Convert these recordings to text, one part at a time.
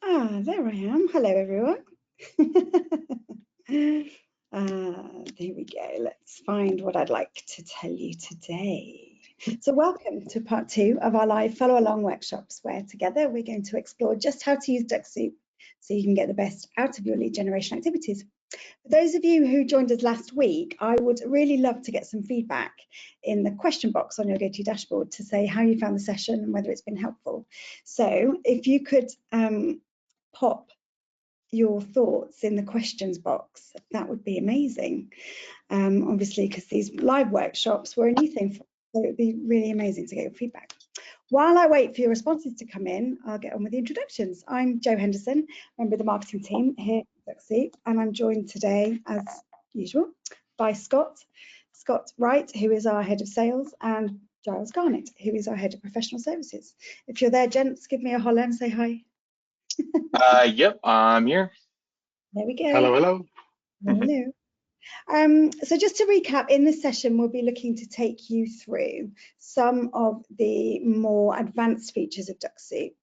There I am. Hello, everyone. There we go. Let's find what I'd like to tell you today. So welcome to part 2 of our live follow along workshops, where together we're going to explore just how to use Dux Soup so you can get the best out of your lead generation activities. For those of you who joined us last week, I would really love to get some feedback in the question box on your GoTo dashboard to say how you found the session and whether it's been helpful. So if you could pop your thoughts in the questions box, that would be amazing. Obviously, because these live workshops were a new thing, so it would be really amazing to get your feedback. While I wait for your responses to come in, I'll get on with the introductions. I'm Jo Henderson, member of the marketing team here at Dux Soup, and I'm joined today, as usual, by Scott Wright, who is our head of sales, and Giles Garnett, who is our head of professional services. If you're there, gents, give me a holler and say hi. Yep, I'm here. There we go. Hello, hello. Hello. So just to recap, in this session, we'll be looking to take you through some of the more advanced features of Dux Soup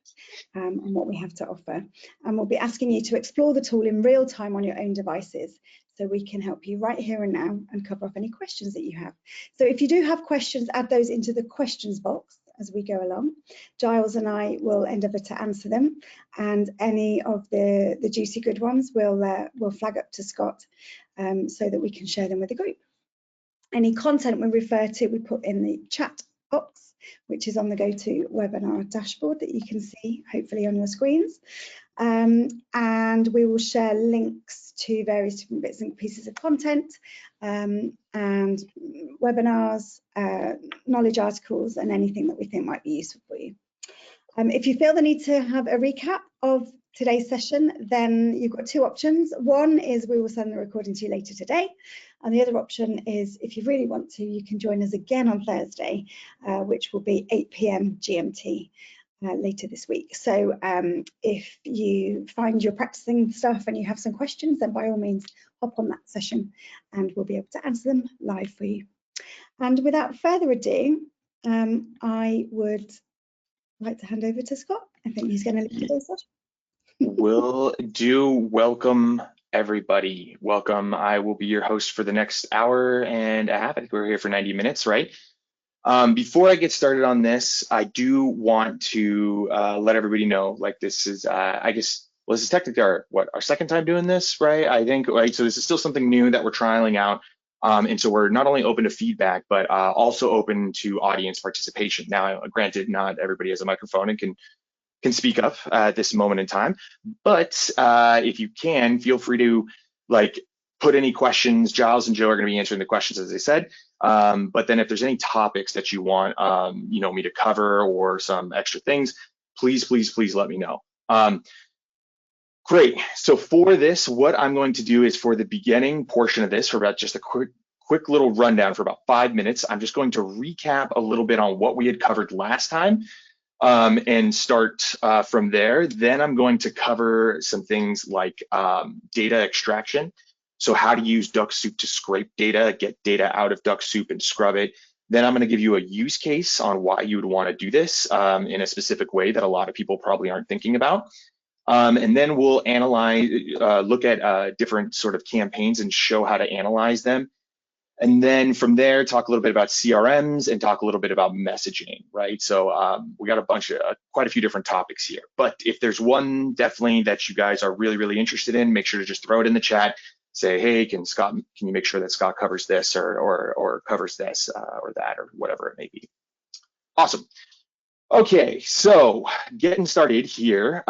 and what we have to offer. And we'll be asking you to explore the tool in real time on your own devices, so we can help you right here and now and cover off any questions that you have. So if you do have questions, add those into the questions box as we go along. Giles and I will endeavour to answer them, and any of the juicy good ones we'll flag up to Scott so that we can share them with the group. Any content we refer to, we put in the chat box, which is on the GoTo webinar dashboard that you can see hopefully on your screens. And we will share links to various different bits and pieces of content and webinars, knowledge articles, and anything that we think might be useful for you. If you feel the need to have a recap of today's session, then you've got two options. One is we will send the recording to you later today, and the other option is, if you really want to, you can join us again on Thursday, which will be 8 p.m. GMT. Later this week. So if you find you're practicing stuff and you have some questions, then by all means hop on that session and we'll be able to answer them live for you. And without further ado, I would like to hand over to Scott. I think he's going to lead today's session. Will do. Welcome, everybody. Welcome. I will be your host for the next hour and a half. I think we're here for 90 minutes, right? Before I get started on this, I do want to let everybody know, like, this is, I guess, well, this is technically our second time doing this, right? I think, right? So this is still something new that we're trialing out. And so we're not only open to feedback, but also open to audience participation. Now, granted, not everybody has a microphone and can speak up at this moment in time, but if you can, feel free to, like, put any questions. Giles and Joe are going to be answering the questions, as I said. But then if there's any topics that you want, me to cover or some extra things, please let me know. Great. So for this, what I'm going to do is, for the beginning portion of this, for about just a quick little rundown for about 5 minutes, I'm just going to recap a little bit on what we had covered last time and start from there. Then I'm going to cover some things like data extraction. So how to use Dux Soup to scrape data, get data out of Dux Soup and scrub it. Then I'm going to give you a use case on why you would want to do this in a specific way that a lot of people probably aren't thinking about. And then we'll analyze, look at different sort of campaigns and show how to analyze them. And then from there, talk a little bit about CRMs and talk a little bit about messaging, right? So we got quite a few different topics here. But if there's one definitely that you guys are really interested in, make sure to just throw it in the chat. Say, hey, can you make sure that Scott covers this or covers this or that or whatever it may be. Awesome. Okay, so getting started here.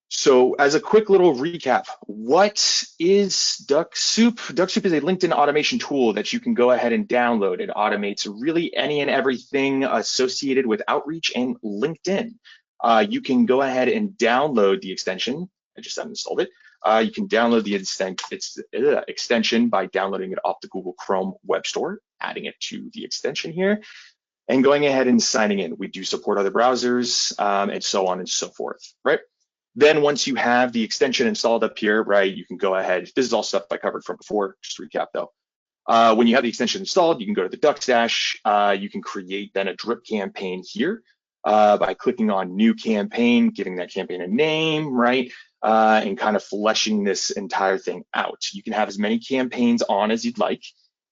So as a quick little recap, what is Dux Soup? Dux Soup is a LinkedIn automation tool that you can go ahead and download. It automates really any and everything associated with outreach and LinkedIn. You can go ahead and download the extension. I just uninstalled it. You can download the extension by downloading it off the Google Chrome Web Store, adding it to the extension here, and going ahead and signing in. We do support other browsers and so on and so forth, right? Then once you have the extension installed up here, right, you can go ahead. This is all stuff I covered from before, just to recap though. When you have the extension installed, you can go to the Dux Dash. You can create then a drip campaign here. by clicking on new campaign, giving that campaign a name, right? And kind of fleshing this entire thing out. You can have as many campaigns on as you'd like,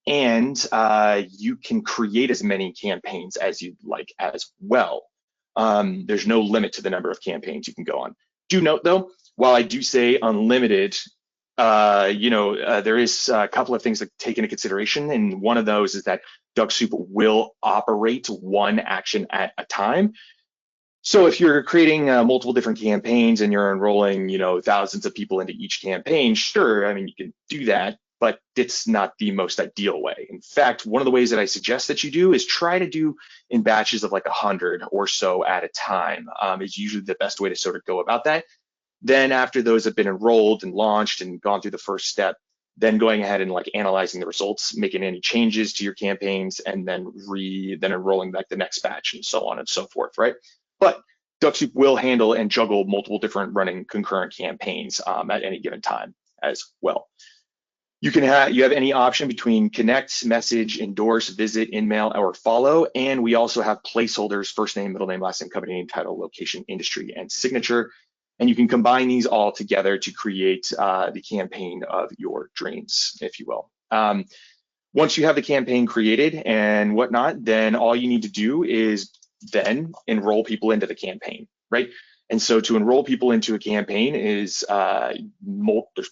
and you can create as many campaigns as you'd like as well. There's no limit to the number of campaigns you can go on. Do note though, while I do say unlimited, there is a couple of things to take into consideration, and one of those is that Dux Soup will operate one action at a time. So if you're creating multiple different campaigns and you're enrolling, thousands of people into each campaign, sure, I mean, you can do that, but it's not the most ideal way. In fact, one of the ways that I suggest that you do is try to do in batches of like 100 or so at a time, is usually the best way to sort of go about that. Then after those have been enrolled and launched and gone through the first step, then going ahead and like analyzing the results, making any changes to your campaigns, and then enrolling like the next batch and so on and so forth, right? But Dux Soup will handle and juggle multiple different running concurrent campaigns at any given time as well. You have any option between connect, message, endorse, visit, in-mail, or follow. And we also have placeholders: first name, middle name, last name, company name, title, location, industry, and signature. And you can combine these all together to create the campaign of your dreams, if you will. Once you have the campaign created and whatnot, then all you need to do is then enroll people into the campaign, right? And so to enroll people into a campaign is there's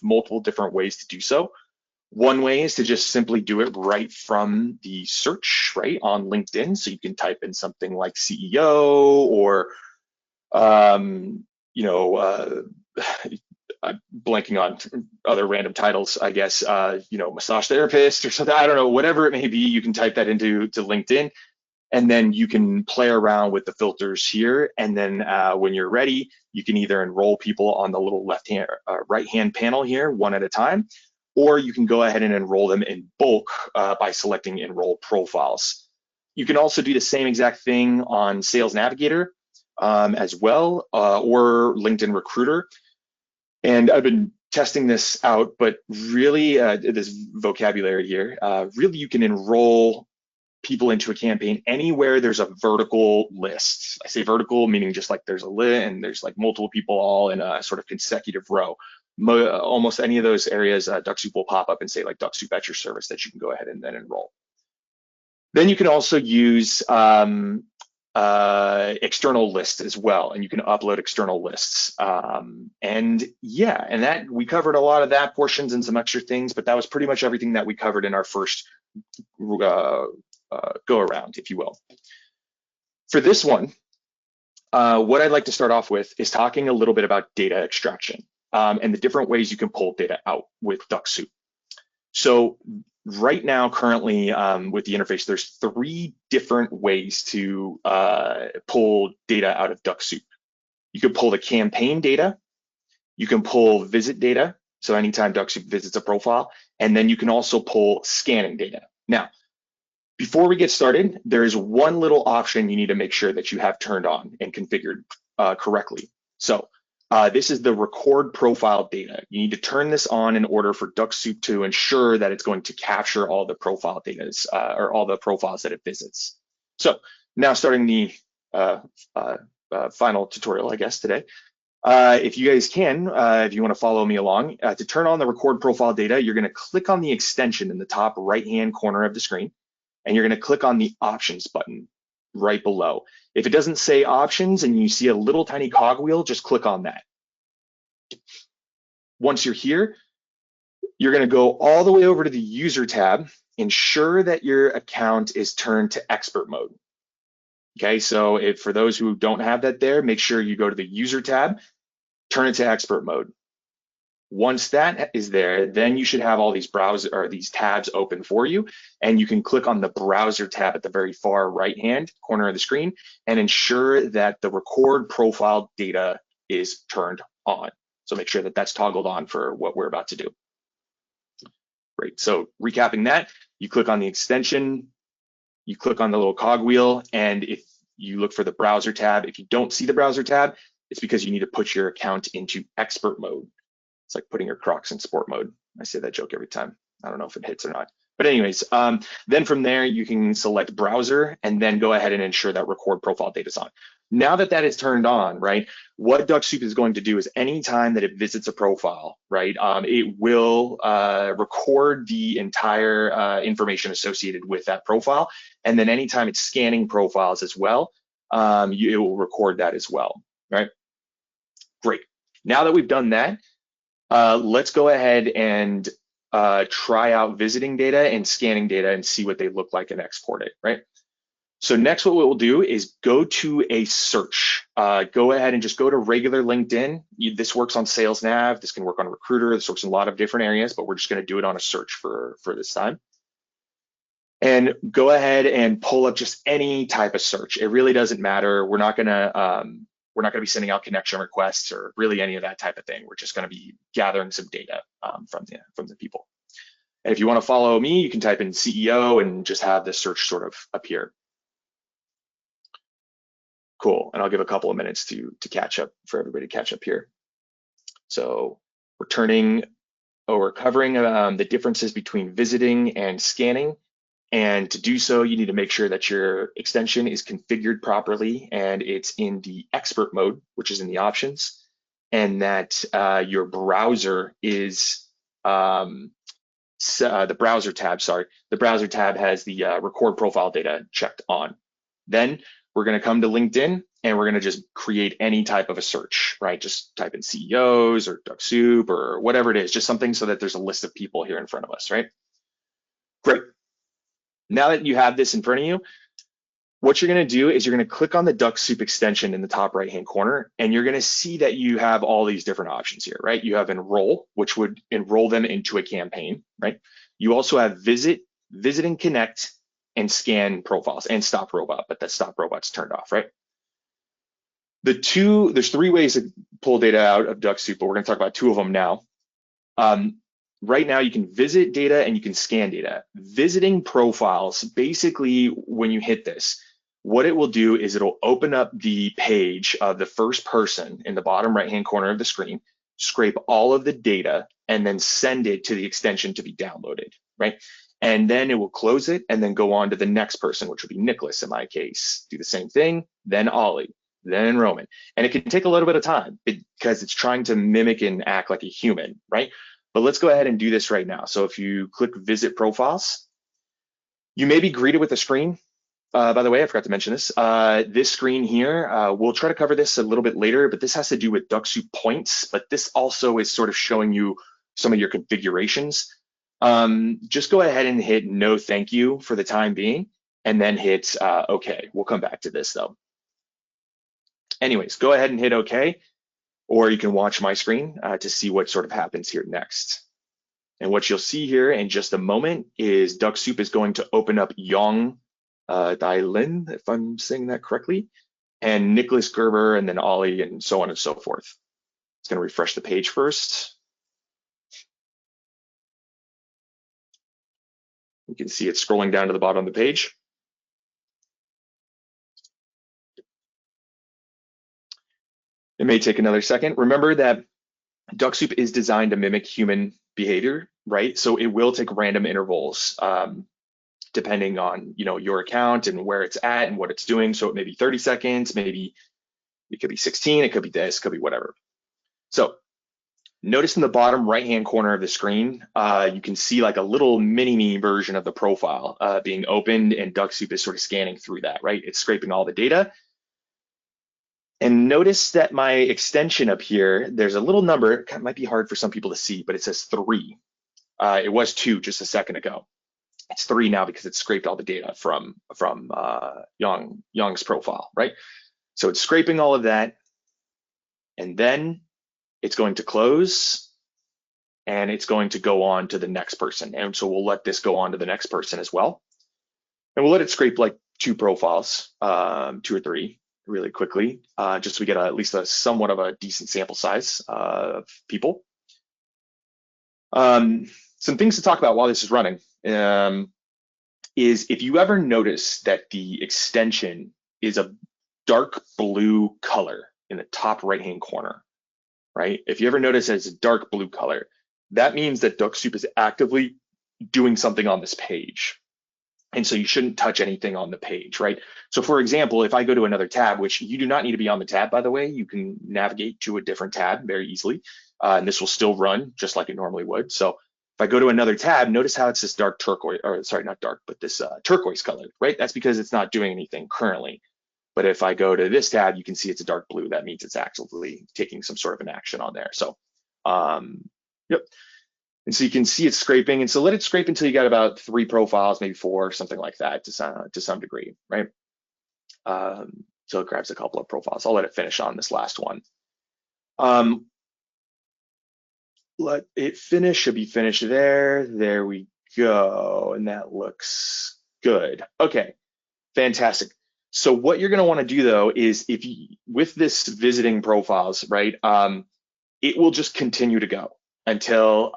multiple different ways to do so. One way is to just simply do it right from the search, right, on LinkedIn. So you can type in something like CEO or, I'm blanking on other random titles, I guess, massage therapist or something. I don't know, whatever it may be, you can type that into LinkedIn. And then you can play around with the filters here. And then when you're ready, you can either enroll people on the little right-hand panel here, one at a time, or you can go ahead and enroll them in bulk by selecting enroll profiles. You can also do the same exact thing on Sales Navigator as well, or LinkedIn Recruiter. And I've been testing this out, but really this vocabulary here, really you can enroll people into a campaign anywhere there's a vertical list. I say vertical, meaning just like there's a list and there's like multiple people all in a sort of consecutive row. Almost any of those areas, Dux Soup will pop up and say like Dux Soup at your service that you can go ahead and then enroll. Then you can also use external lists as well, and you can upload external lists. And that we covered a lot of that portions and some extra things, but that was pretty much everything that we covered in our first go around, if you will. For this one, what I'd like to start off with is talking a little bit about data extraction and the different ways you can pull data out with Dux Soup. So right now, currently with the interface, there's 3 different ways to pull data out of Dux Soup. You can pull the campaign data, you can pull visit data, so anytime Dux Soup visits a profile, and then you can also pull scanning data. Now, before we get started, there is one little option you need to make sure that you have turned on and configured correctly. So this is the record profile data. You need to turn this on in order for Dux Soup to ensure that it's going to capture all the profile data or all the profiles that it visits. So now starting the final tutorial, I guess, today. If you guys can, if you want to follow me along, to turn on the record profile data, you're going to click on the extension in the top right-hand corner of the screen, and you're going to click on the options button right below. If it doesn't say options and you see a little tiny cogwheel, just click on that. Once you're here, you're going to go all the way over to the user tab, ensure that your account is turned to expert mode. Okay, so for those who don't have that there, make sure you go to the user tab, turn it to expert mode. Once that is there, then you should have all these these tabs open for you, and you can click on the browser tab at the very far right-hand corner of the screen and ensure that the record profile data is turned on. So make sure that that's toggled on for what we're about to do. Great, so recapping that, you click on the extension, you click on the little cogwheel, and if you look for the browser tab, if you don't see the browser tab, it's because you need to put your account into expert mode. It's like putting your Crocs in sport mode. I say that joke every time. I don't know if it hits or not. But anyways, then from there, you can select browser and then go ahead and ensure that record profile data is on. Now that that is turned on, right, what Dux Soup is going to do is anytime that it visits a profile, right, it will record the entire information associated with that profile. And then anytime it's scanning profiles as well, it will record that as well, right? Great. Now that we've done that, let's go ahead and try out visiting data and scanning data and see what they look like and export it, right? So next, what we'll do is go to a search. Go ahead and just go to regular LinkedIn. This works on Sales Nav. This can work on Recruiter. This works in a lot of different areas, but we're just going to do it on a search for this time. And go ahead and pull up just any type of search. It really doesn't matter. We're not going to be sending out connection requests or really any of that type of thing. We're just going to be gathering some data from the people. And if you want to follow me, you can type in CEO and just have this search sort of appear. Cool. And I'll give a couple of minutes to catch up for everybody to catch up here. So we're covering the differences between visiting and scanning. And to do so, you need to make sure that your extension is configured properly and it's in the expert mode, which is in the options, and that your browser is the browser tab has the record profile data checked on. Then we're going to come to LinkedIn and we're going to just create any type of a search, right? Just type in CEOs or Dux Soup or whatever it is, just something so that there's a list of people here in front of us, right? Great. Now that you have this in front of you, what you're going to do is you're going to click on the Dux Soup extension in the top right-hand corner, and you're going to see that you have all these different options here, right? You have enroll, which would enroll them into a campaign, right? You also have visit and connect, and scan profiles, and stop robot, but that stop robot's turned off, right? There's three ways to pull data out of Dux Soup, but we're going to talk about two of them now. Right now, you can visit data and you can scan data. Visiting profiles, basically, when you hit this, what it will do is it'll open up the page of the first person in the bottom right-hand corner of the screen, scrape all of the data, and then send it to the extension to be downloaded, right? And then it will close it and then go on to the next person, which would be Nicholas in my case. Do the same thing, then Ollie, then Roman. And it can take a little bit of time because it's trying to mimic and act like a human, right? But let's go ahead and do this right now. So if you click visit profiles, you may be greeted with a screen. By the way, I forgot to mention this. This screen here, we'll try to cover this a little bit later, but this has to do with Dux Soup points, but this also is sort of showing you some of your configurations. Just go ahead and hit no thank you for the time being, and then hit OK. We'll come back to this though. Anyways, go ahead and hit OK. Or you can watch my screen to see what sort of happens here next. And what you'll see here in just a moment is Dux Soup is going to open up Yong Dai Lin, if I'm saying that correctly, and Nicholas Gerber, and then Ollie, and so on and so forth. It's going to refresh the page first. You can see it scrolling down to the bottom of the page. It may take another second. Remember that Dux Soup is designed to mimic human behavior, right? So it will take random intervals depending on your account and where it's at and what it's doing. So it may be 30 seconds, maybe it could be 16, it could be this, it could be whatever. So notice in the bottom right-hand corner of the screen, you can see like a little mini-me version of the profile being opened, and Dux Soup is sort of scanning through that, right? It's scraping all the data. And notice that my extension up here, there's a little number, it might be hard for some people to see, but it says 3. It was 2 just a second ago. It's 3 now because it scraped all the data from Yong's profile, right? So it's scraping all of that, and then it's going to close, and it's going to go on to the next person. And so we'll let this go on to the next person as well. And we'll let it scrape like 2 profiles, 2 or 3. Really quickly, just so we get at least a somewhat of a decent sample size of people. Some things to talk about while this is running is if you ever notice that the extension is a dark blue color in the top right-hand corner, right? If you ever notice that it's a dark blue color, that means that Dux Soup is actively doing something on this page. And so you shouldn't touch anything on the page, right? So for example, if I go to another tab, which you do not need to be on the tab, by the way, you can navigate to a different tab very easily. And this will still run just like it normally would. So if I go to another tab, notice how it's this dark turquoise, or sorry, not dark, but this turquoise color, right? That's because it's not doing anything currently. But if I go to this tab, you can see it's a dark blue. That means it's actually taking some sort of an action on there. So, yep. And so you can see it's scraping. And so let it scrape until you got about 3 profiles, maybe 4, something like that to some degree, right? So it grabs a couple of profiles. I'll let it finish on this last one. Let it finish, should be finished there. There we go. And that looks good. Okay, fantastic. So what you're gonna wanna do though is with this visiting profiles, right? It will just continue to go until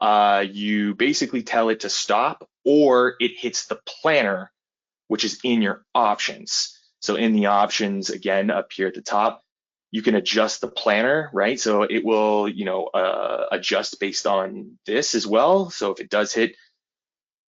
you basically tell it to stop or it hits the planner, which is in your options. So in the options, again, up here at the top, you can adjust the planner, right? So it will, adjust based on this as well. So if it does hit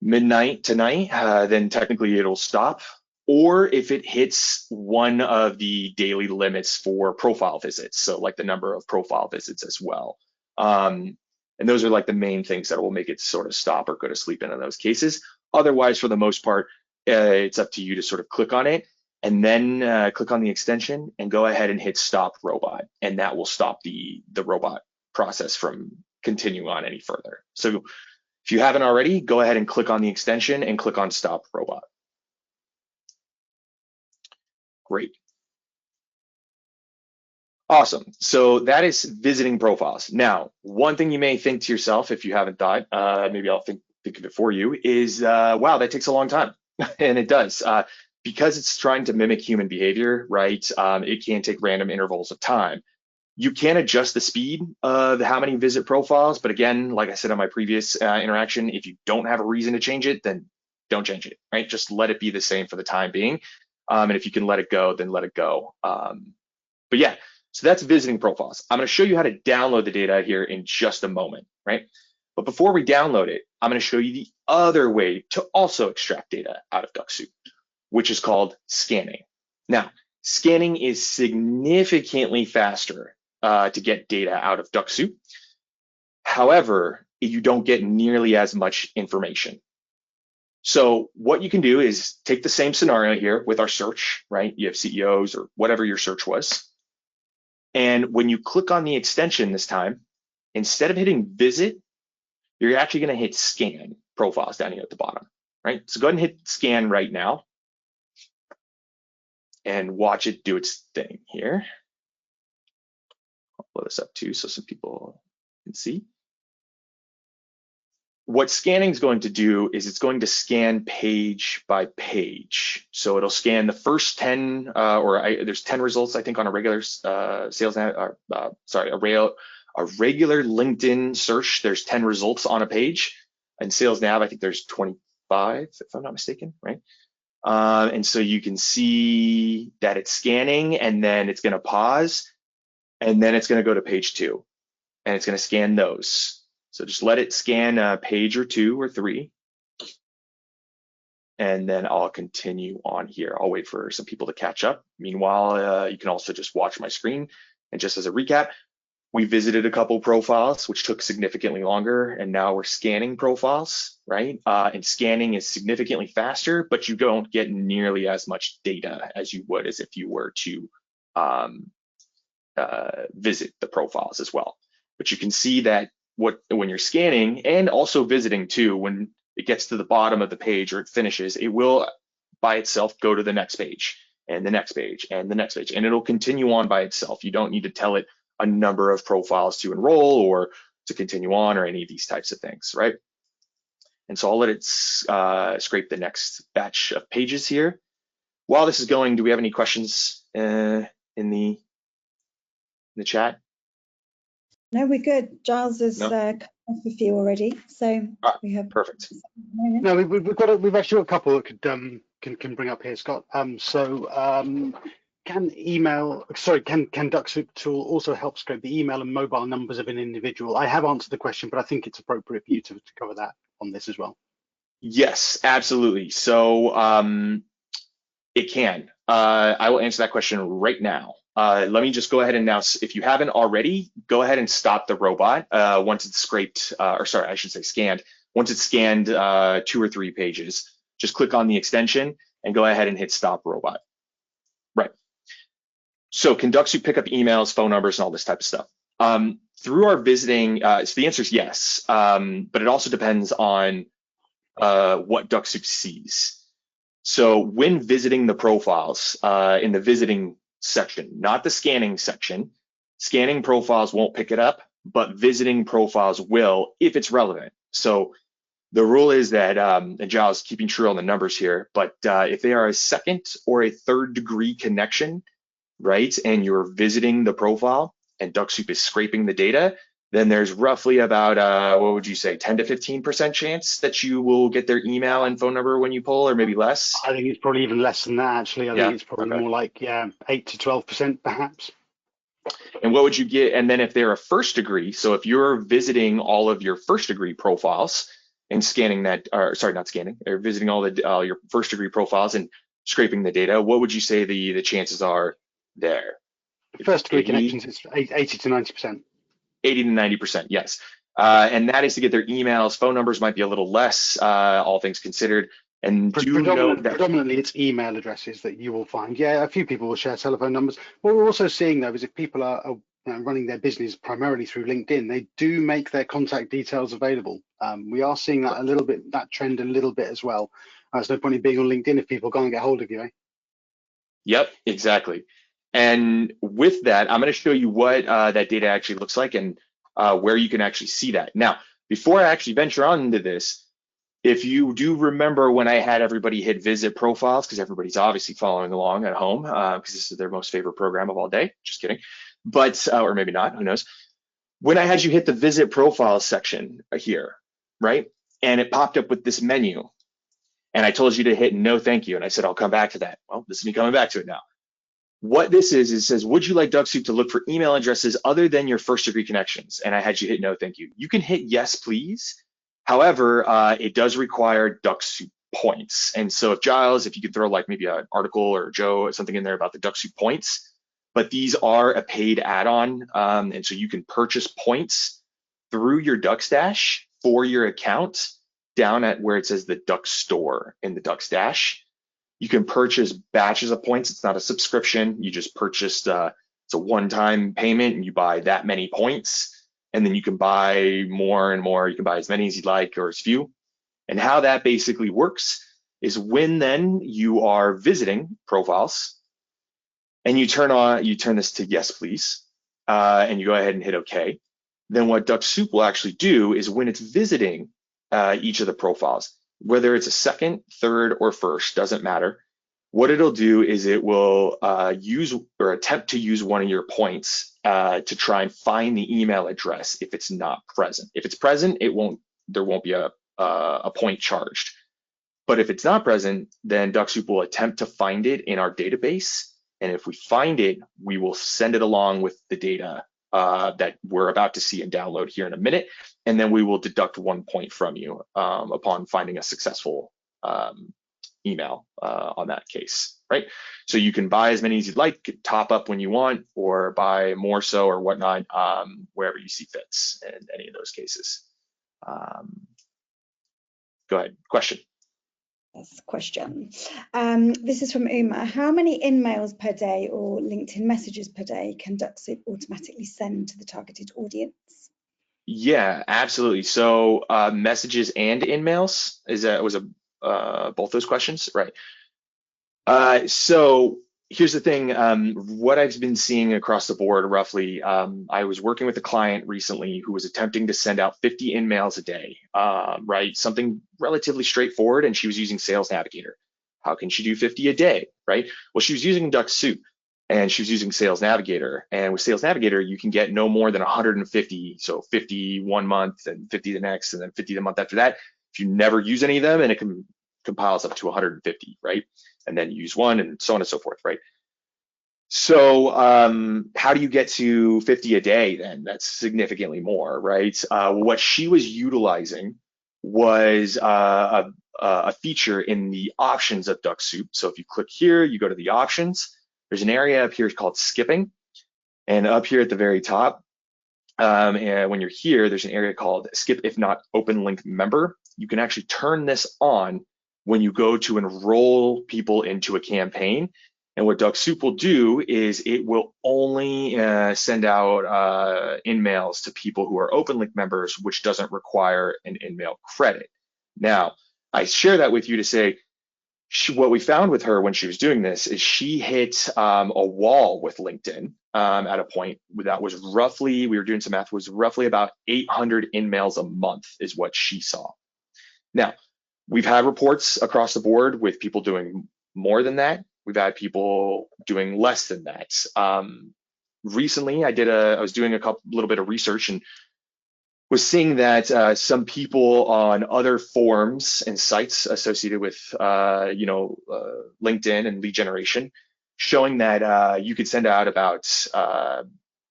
midnight tonight, then technically it'll stop. Or if it hits one of the daily limits for profile visits, so like the number of profile visits as well. And those are like the main things that will make it sort of stop or go to sleep in those cases. Otherwise, for the most part, it's up to you to sort of click on it and then click on the extension and go ahead and hit stop robot. And that will stop the robot process from continuing on any further. So if you haven't already, go ahead and click on the extension and click on stop robot. Great. Awesome. So that is visiting profiles. Now, one thing you may think to yourself, if you haven't thought, maybe I'll think of it for you, is, wow, that takes a long time. And it does. Because it's trying to mimic human behavior, right? It can take random intervals of time. You can adjust the speed of how many visit profiles. But again, like I said on my previous interaction, if you don't have a reason to change it, then don't change it, right? Just let it be the same for the time being. And if you can let it go, then let it go. But yeah. So that's visiting profiles. I'm going to show you how to download the data here in just a moment, right? But before we download it, I'm going to show you the other way to also extract data out of Dux Soup, which is called scanning. Now, scanning is significantly faster to get data out of Dux Soup. However, you don't get nearly as much information. So what you can do is take the same scenario here with our search, right? You have CEOs or whatever your search was. And when you click on the extension this time, instead of hitting visit, you're actually going to hit scan profiles down here at the bottom, right? So go ahead and hit scan right now and watch it do its thing here. I'll blow this up too so some people can see. What scanning is going to do is it's going to scan page by page. So it'll scan the first 10, there's 10 results, I think, on a regular a regular LinkedIn search. There's 10 results on a page. And Sales Nav, I think there's 25, if I'm not mistaken, right? And so you can see that it's scanning and then it's going to pause and then it's going to go to page 2 and it's going to scan those. So just let it scan a page or 2 or 3. And then I'll continue on here. I'll wait for some people to catch up. Meanwhile, you can also just watch my screen. And just as a recap, we visited a couple profiles, which took significantly longer. And now we're scanning profiles, right? And scanning is significantly faster, but you don't get nearly as much data as you would as if you were to visit the profiles as well. But you can see that when you're scanning and also visiting too, when it gets to the bottom of the page or it finishes, it will by itself go to the next page and the next page and the next page, and it'll continue on by itself. You don't need to tell it a number of profiles to enroll or to continue on or any of these types of things, right? And so I'll let it scrape the next batch of pages here. While this is going, do we have any questions in the chat? No, we're good. Giles has come off a few already, so we have perfect. No, we've actually got a couple that can bring up here, Scott. Can Dux Soup tool also help scrape the email and mobile numbers of an individual? I have answered the question, but I think it's appropriate for you to cover that on this as well. Yes, absolutely. So it can. I will answer that question right now. Let me just go ahead and now, if you haven't already, go ahead and stop the robot once it's scraped, or sorry, I should say scanned. Once it's scanned 2 or 3 pages, just click on the extension and go ahead and hit stop robot. Right. So can Dux Soup pick up emails, phone numbers, and all this type of stuff? Through our visiting, so the answer is yes, but it also depends on what Dux Soup sees. So when visiting the profiles in the visiting section, not the scanning section, scanning profiles won't pick it up, but visiting profiles will if it's relevant. So the rule is that, and Giles keeping true on the numbers here, but if they are a second or a third degree connection, right, and you're visiting the profile and Dux Soup is scraping the data, then there's roughly about, what would you say, 10 to 15% chance that you will get their email and phone number when you pull, or maybe less? I think it's probably even less than that, actually. I Yeah, think it's probably okay. more like, 8 to 12% perhaps. And what would you get? And then if they're a first degree, so if you're visiting all of your first degree profiles and scanning that, or sorry, not scanning, or visiting all the your first degree profiles and scraping the data, what would you say the chances are there? First degree 80, connections, it's 80 to 90%. 80 to 90%, yes. And that is to get their emails, phone numbers might be a little less, all things considered. And do know that Predominantly, it's email addresses that you will find. Yeah, a few people will share telephone numbers. What we're also seeing, though, is if people are running their business primarily through LinkedIn, they do make their contact details available. We are seeing that a little bit, that trend a little bit as well. There's no point in being on LinkedIn if people can't get hold of you, eh? Yep, exactly. And with that, I'm going to show you what that data actually looks like and where you can actually see that. Now, before I actually venture on into this, if you do remember when I had everybody hit visit profiles, because everybody's obviously following along at home, because this is their most favorite program of all day, just kidding, but, or maybe not, who knows. When I had you hit the visit profiles section here, right? And it popped up with this menu, and I told you to hit no thank you, and I said, I'll come back to that. Well, this is me coming back to it now. What this is, it says, would you like Dux Soup to look for email addresses other than your first degree connections? And I had you hit no, thank you. You can hit yes, please. However, it does require Dux Soup points. And so if Giles, if you could throw like maybe an article or Joe or something in there about the Dux Soup points, but these are a paid add-on. And so you can purchase points through your Dux Dash for your account down at where it says the Dux Store in the Dux Dash. You can purchase batches of points. It's not a subscription. You just purchased, it's a one-time payment and you buy that many points. And then you can buy more and more. You can buy as many as you'd like or as few. And how that basically works is when then you are visiting profiles and you turn this to yes, please, and you go ahead and hit OK. Then what Dux Soup will actually do is when it's visiting each of the profiles, whether it's a second, third, or first, doesn't matter. What it'll do is it will use or attempt to use one of your points to try and find the email address if it's not present. If it's present, there won't be a point charged. But if it's not present, then Dux Soup will attempt to find it in our database. And if we find it, we will send it along with the data that we're about to see and download here in a minute. And then we will deduct 1 point from you upon finding a successful email on that case, right? So you can buy as many as you'd like, top up when you want, or buy more so or whatnot, wherever you see fits in any of those cases. Go ahead, question. That's a question. This is from Uma. How many in-mails per day or LinkedIn messages per day can Dux Soup automatically send to the targeted audience? Yeah, absolutely. So messages and in-mails, was both those questions, right? So here's the thing, what I've been seeing across the board roughly, I was working with a client recently who was attempting to send out 50 in-mails a day, right? Something relatively straightforward, and she was using Sales Navigator. How can she do 50 a day, right? Well, she was using Dux Soup and she was using Sales Navigator. And with Sales Navigator, you can get no more than 150. So 50 1 month and 50 the next, and then 50 the month after that. If you never use any of them, and it compiles up to 150, right? And then use one and so on and so forth, right? So how do you get to 50 a day then? That's significantly more, right? What she was utilizing was a feature in the options of Dux Soup. So if you click here, you go to the options, there's an area up here called skipping. And up here at the very top, and when you're here, there's an area called skip if not open link member. You can actually turn this on when you go to enroll people into a campaign. And what Dux Soup will do is it will only send out in-mails to people who are open link members, which doesn't require an in-mail credit. Now, I share that with you to say, what we found with her when she was doing this is she hit a wall with LinkedIn at a point that was roughly, we were doing some math, was roughly about 800 in-mails a month is what she saw. Now, we've had reports across the board with people doing more than that. We've had people doing less than that. Recently, I was doing a little bit of research and was seeing that some people on other forums and sites associated with LinkedIn and lead generation, showing that you could send out about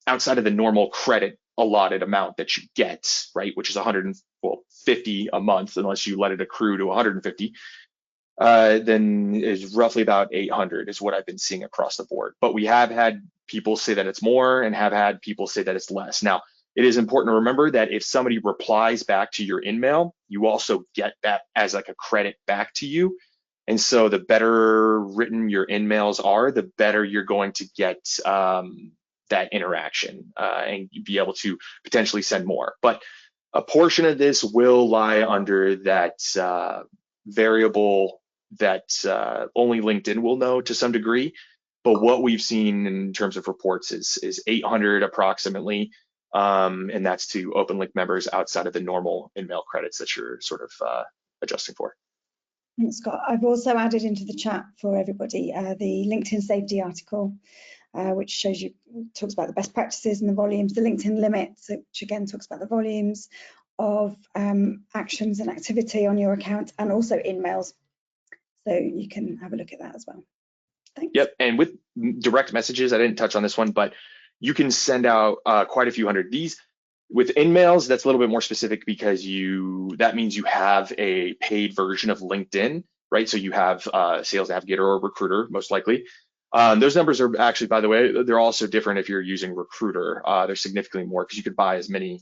outside of the normal credit allotted amount that you get, right, which is 150 a month, unless you let it accrue to 150, then is roughly about 800 is what I've been seeing across the board. But we have had people say that it's more and have had people say that it's less. Now, it is important to remember that if somebody replies back to your in-mail, you also get that as like a credit back to you. And so the better written your in-mails are, the better you're going to get that interaction and be able to potentially send more. But a portion of this will lie under that variable that only LinkedIn will know to some degree. But what we've seen in terms of reports is 800 approximately. And that's to open link members outside of the normal in-mail credits that you're sort of adjusting for. Thanks, Scott. I've also added into the chat for everybody the LinkedIn safety article, which shows you, talks about the best practices and the volumes, the LinkedIn limits, which again talks about the volumes of actions and activity on your account, and also in-mails. So you can have a look at that as well. Thanks. Yep, and with direct messages, I didn't touch on this one, but you can send out quite a few hundred. These with in-mails, that's a little bit more specific because that means you have a paid version of LinkedIn, right? So you have Sales Navigator or Recruiter, most likely. Those numbers are actually, by the way, they're also different if you're using Recruiter. They're significantly more because you could buy as many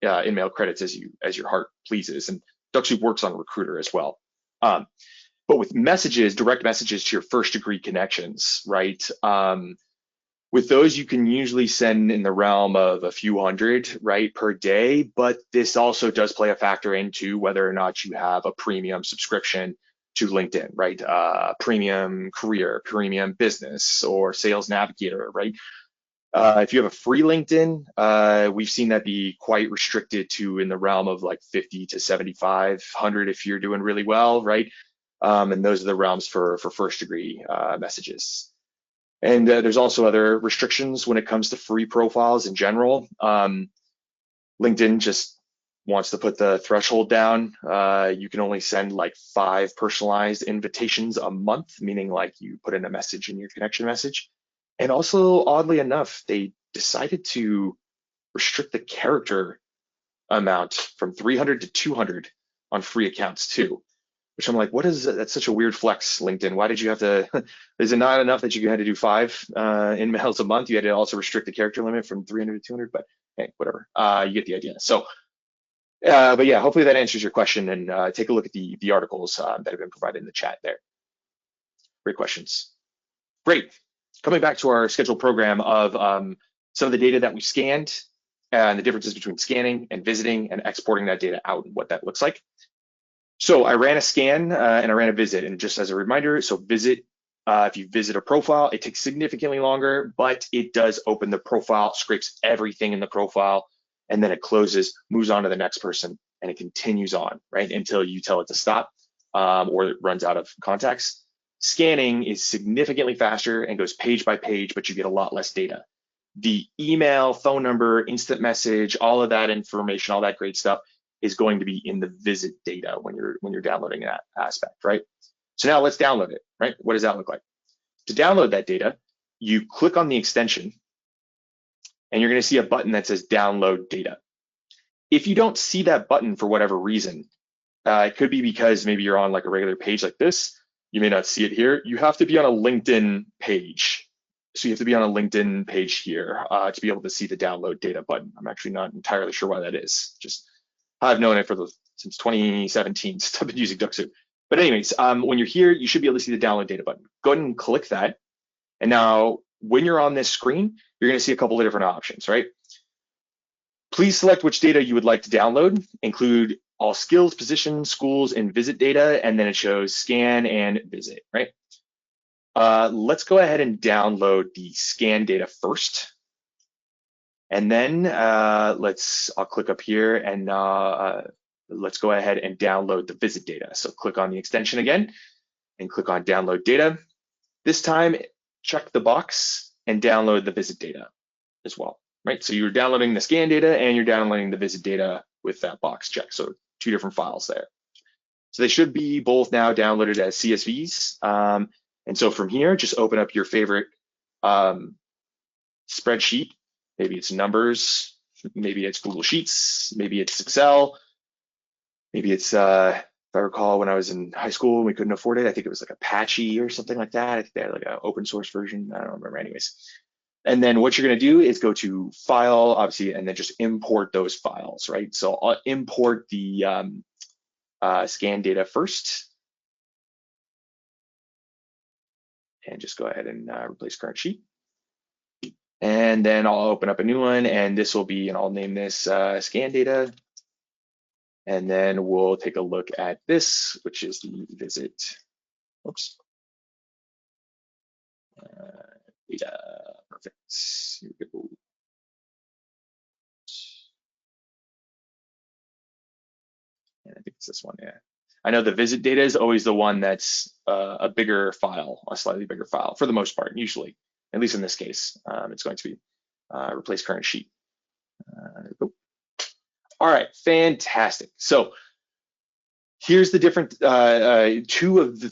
in-mail credits as your heart pleases, and Dux Soup works on Recruiter as well. But with messages, direct messages to your first degree connections, right? With those, you can usually send in the realm of a few hundred, right, per day. But this also does play a factor into whether or not you have a premium subscription to LinkedIn, right? Premium career, premium business, or Sales Navigator, right? If you have a free LinkedIn, we've seen that be quite restricted to in the realm of like 50 to 7,500 if you're doing really well, right? And those are the realms for first degree messages. And there's also other restrictions when it comes to free profiles in general. LinkedIn just wants to put the threshold down. You can only send like 5 personalized invitations a month, meaning like you put in a message in your connection message. And also, oddly enough, they decided to restrict the character amount from 300 to 200 on free accounts too. Which I'm like, that's such a weird flex, LinkedIn. Why did you have to, is it not enough that you had to do 5 in-mails a month? You had to also restrict the character limit from 300 to 200, but hey, whatever, you get the idea. So, but yeah, hopefully that answers your question, and take a look at the articles that have been provided in the chat there. Great questions. Great, coming back to our scheduled program of some of the data that we scanned and the differences between scanning and visiting and exporting that data out and what that looks like. So I ran a scan and I ran a visit, and just as a reminder, so visit, if you visit a profile, it takes significantly longer, but it does open the profile, scrapes everything in the profile, and then it closes, moves on to the next person, and it continues on, right, until you tell it to stop or it runs out of contacts. Scanning is significantly faster and goes page by page, but you get a lot less data. The email, phone number, instant message, all of that information, all that great stuff is going to be in the visit data when you're downloading that aspect, right? So now let's download it, right? What does that look like? To download that data, you click on the extension and you're gonna see a button that says download data. If you don't see that button for whatever reason, It could be because maybe you're on like a regular page like this. You may not see it here. You have to be on a LinkedIn page. So you have to be on a LinkedIn page here to be able to see the download data button. I'm actually not entirely sure why that is. Just I've known it since 2017 since I've been using Dux Soup. But anyways, when you're here, you should be able to see the download data button. Go ahead and click that. And now when you're on this screen, you're going to see a couple of different options, right? Please select which data you would like to download, include all skills, positions, schools, and visit data, and then it shows scan and visit, right? Let's go ahead and download the scan data first. And then I'll click up here and let's go ahead and download the visit data. So click on the extension again and click on download data. This time, check the box and download the visit data as well, right? So you're downloading the scan data and you're downloading the visit data with that box checked. So 2 different files there. So they should be both now downloaded as CSVs. And so from here, just open up your favorite spreadsheet. Maybe it's numbers, maybe it's Google Sheets, maybe it's Excel, maybe it's, if I recall when I was in high school and we couldn't afford it, I think it was like Apache or something like that. I think they had like an open source version, I don't remember anyways. And then what you're gonna do is go to File, obviously, and then just import those files, right? So I'll import the scan data first. And just go ahead and replace current sheet. And then I'll open up a new one, and this will be, and I'll name this scan data. And then we'll take a look at this, which is the visit. Oops. Data, perfect. Here we go. And I think it's this one, yeah. I know the visit data is always the one that's a bigger file, a slightly bigger file for the most part, usually, at least in this case, it's going to be replace current sheet. All right, fantastic. So here's the different 2 out of the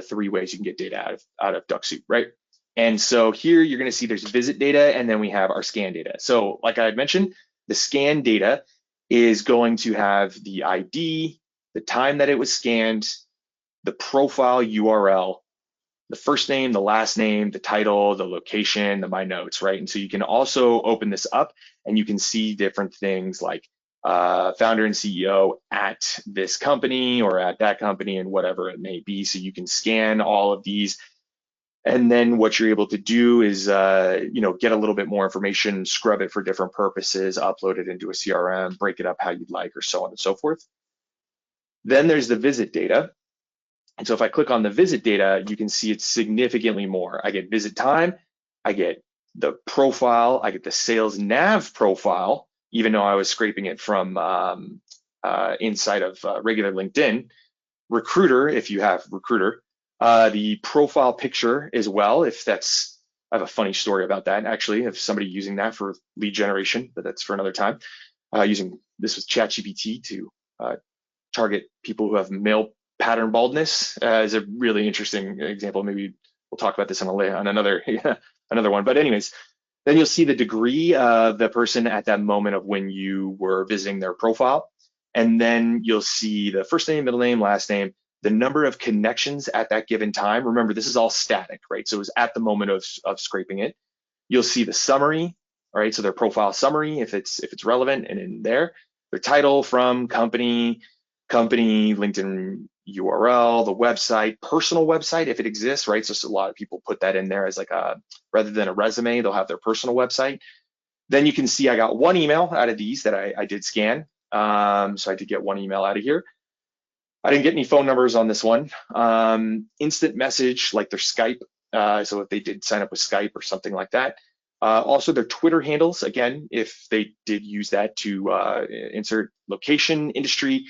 3 ways you can get data out of Dux Soup, right? And so here you're going to see there's visit data, and then we have our scan data. So like I had mentioned, the scan data is going to have the ID, the time that it was scanned, the profile URL, the first name, the last name, the title, the location, the my notes, right? And so you can also open this up and you can see different things like founder and CEO at this company or at that company and whatever it may be. So you can scan all of these. And then what you're able to do is, get a little bit more information, scrub it for different purposes, upload it into a CRM, break it up how you'd like, or so on and so forth. Then there's the visit data. And so if I click on the visit data, you can see it's significantly more. I get visit time, I get the profile, I get the sales nav profile, even though I was scraping it from inside of regular LinkedIn. Recruiter, if you have Recruiter, the profile picture as well, I have a funny story about that actually, of somebody using that for lead generation, but that's for another time. Using this with ChatGPT to target people who have male pattern baldness is a really interesting example. Maybe we'll talk about this on another another one. But anyways, then you'll see the degree of the person at that moment of when you were visiting their profile. And then you'll see the first name, middle name, last name, the number of connections at that given time. Remember, this is all static, right? So it was at the moment of scraping it. You'll see the summary, all right? So their profile summary, if it's relevant, and in there, their title, from, company, LinkedIn URL, the website, personal website, if it exists, right? So a lot of people put that in there as like rather than a resume, they'll have their personal website. Then you can see I got 1 email out of these that I did scan. So I did get 1 email out of here. I didn't get any phone numbers on this one. Instant message, like their Skype. So if they did sign up with Skype or something like that. Also their Twitter handles, again, if they did use that to insert location, industry,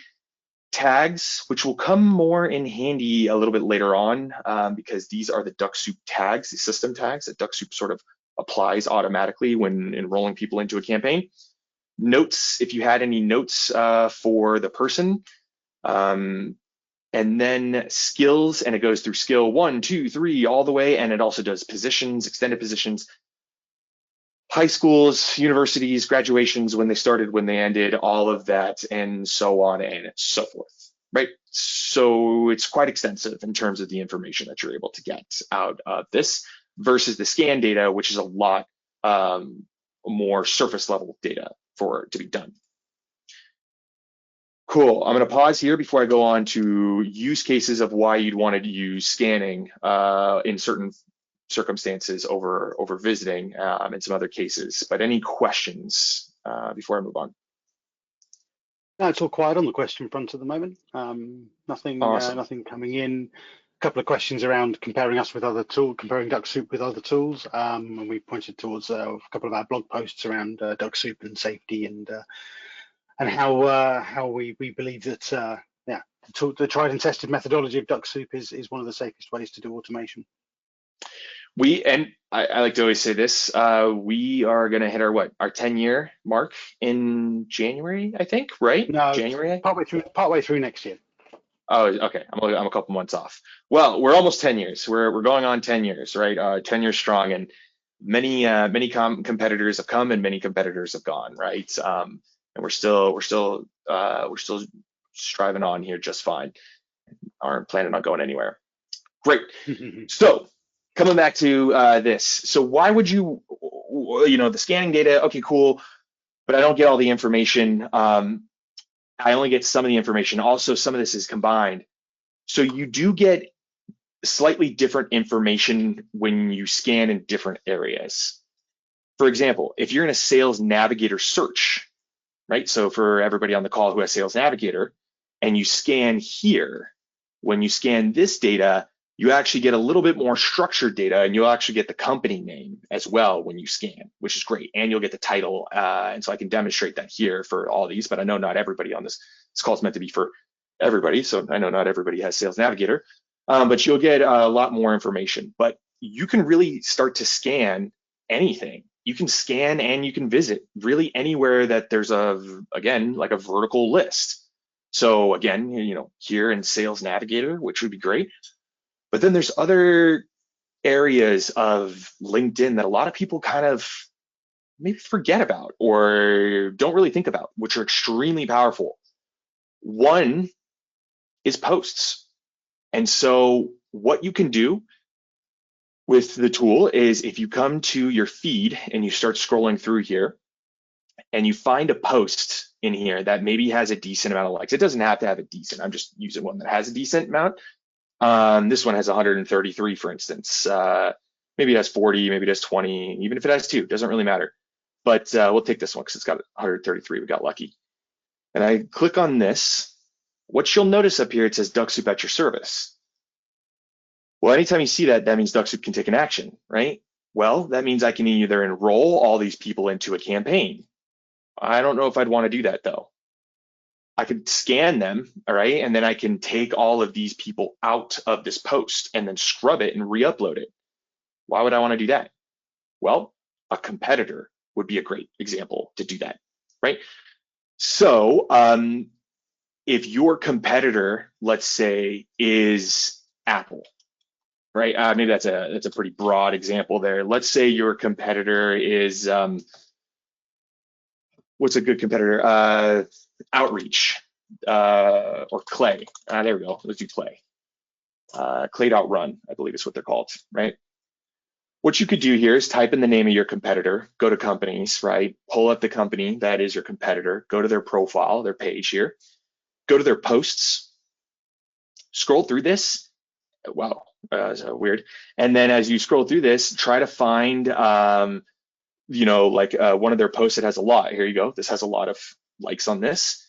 tags, which will come more in handy a little bit later on because these are the Dux Soup tags, the system tags that Dux Soup sort of applies automatically when enrolling people into a campaign. Notes, if you had any notes for the person. And then skills, and it goes through skill 1, 2, 3, all the way, and it also does positions, extended positions. high schools, universities, graduations, when they started, when they ended, all of that, and so on and so forth, right? So it's quite extensive in terms of the information that you're able to get out of this versus the scan data, which is a lot more surface level data for it to be done. Cool. I'm going to pause here before I go on to use cases of why you'd want to use scanning in certain circumstances over visiting and some other cases. But any questions before I move on? No, it's all quiet on the question front at the moment. Nothing, Awesome. nothing coming in. A couple of questions around comparing us with other tools, comparing Dux Soup with other tools, and we pointed towards a couple of our blog posts around Dux Soup and safety and how we believe that yeah, the tried and tested methodology of Dux Soup is one of the safest ways to do automation. I like to always say this, we are going to hit our 10-year mark in January, I think, right? No, January? Partway through next year. Oh, okay. I'm a couple months off. Well, we're almost 10 years. We're going on 10 years, right? 10 years strong, and many competitors have come and many competitors have gone, right? And we're still striving on here just fine. Aren't planning on going anywhere. Great. So coming back to this. So why would you the scanning data? Okay, cool, but I don't get all the information. I only get some of the information. Also, some of this is combined. So you do get slightly different information when you scan in different areas. For example, if you're in a Sales Navigator search, right? So for everybody on the call who has Sales Navigator, and you scan here, when you scan this data, you actually get a little bit more structured data, and you'll actually get the company name as well when you scan, which is great. And you'll get the title. And so I can demonstrate that here for all these, but I know not everybody on this call is meant to be for everybody. So I know not everybody has Sales Navigator, but you'll get a lot more information. But you can really start to scan anything. You can scan and you can visit really anywhere that there's again, like a vertical list. So again, here in Sales Navigator, which would be great. But then there's other areas of LinkedIn that a lot of people kind of maybe forget about or don't really think about, which are extremely powerful. One is posts. And so what you can do with the tool is if you come to your feed and you start scrolling through here and you find a post in here that maybe has a decent amount of likes. It doesn't have to have a decent. I'm just using one that has a decent amount. This one has 133, for instance. Maybe it has 40, maybe it has 20, even if it has 2, doesn't really matter. But we'll take this one because it's got 133, we got lucky. And I click on this. What you'll notice up here, it says Dux Soup at your service. Well, anytime you see that, that means Dux Soup can take an action, right? Well, that means I can either enroll all these people into a campaign. I don't know if I'd want to do that though. I could scan them, all right, and then I can take all of these people out of this post and then scrub it and re-upload it. Why would I want to do that? Well, a competitor would be a great example to do that, right? So if your competitor, let's say, is Apple, right? Maybe that's a pretty broad example there. Let's say your competitor is what's a good competitor? Outreach or Clay. There we go. Let's do Clay. Clay.run, I believe is what they're called, right? What you could do here is type in the name of your competitor, go to companies, right? Pull up the company that is your competitor, go to their profile, their page here, go to their posts, scroll through this. Wow, so weird. And then as you scroll through this, try to find, one of their posts that has a lot. Here you go. This has a lot of likes on this.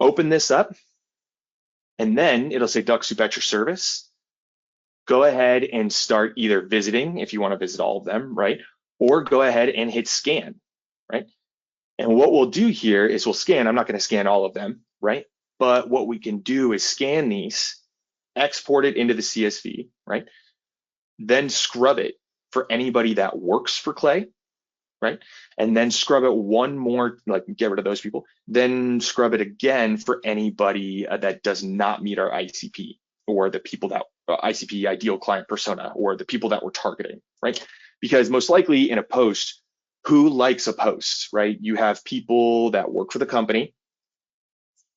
Open this up, and then it'll say Dux Soup at your service. Go ahead and start either visiting if you want to visit all of them, right? Or go ahead and hit scan, right? And what we'll do here is we'll scan. I'm not going to scan all of them, right? But what we can do is scan these, export it into the CSV, right? Then scrub it for anybody that works for Clay, right? And then scrub it one more, like get rid of those people, then scrub it again for anybody that does not meet our ICP or the people that ICP, ideal client persona, or the people that we're targeting, right? Because most likely in a post, who likes a post, right? You have people that work for the company,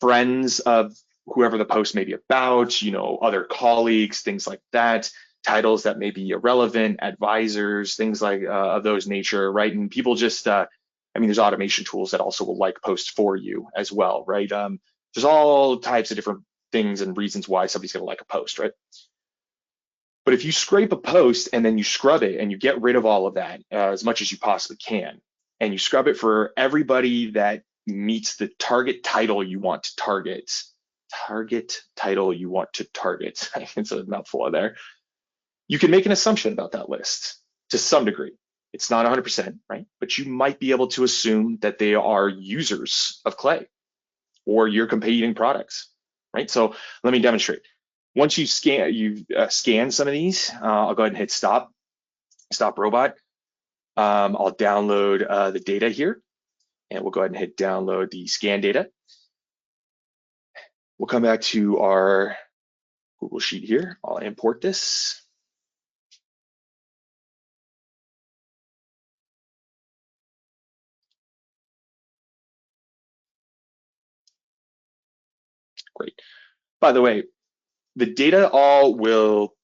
friends of whoever the post may be about, you know, other colleagues, things like that, titles that may be irrelevant, advisors, things like of those nature, right? And people just, I mean, there's automation tools that also will like posts for you as well, right? There's all types of different things and reasons why somebody's gonna like a post, right? But if you scrape a post and then you scrub it and you get rid of all of that as much as you possibly can, and you scrub it for everybody that meets the target title you want to target, it's a mouthful there, you can make an assumption about that list to some degree. It's not 100%, right? But you might be able to assume that they are users of Clay or your competing products, right? So let me demonstrate. Once you scan some of these, I'll go ahead and hit stop robot. I'll download the data here, and we'll go ahead and hit download the scan data. We'll come back to our Google Sheet here. I'll import this. Great. By the way, the data all will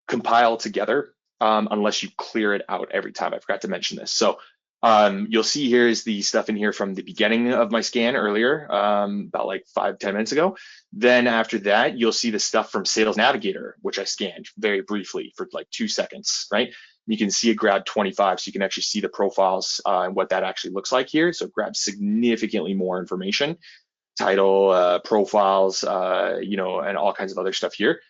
compile together unless you clear it out every time. I forgot to mention this. So you'll see here is the stuff in here from the beginning of my scan earlier, about like 5-10 minutes ago. Then after that, you'll see the stuff from Sales Navigator, which I scanned very briefly for like 2 seconds, right? You can see it grabbed 25, so you can actually see the profiles and what that actually looks like here. So it grabs significantly more information, title, profiles, you know, and all kinds of other stuff here.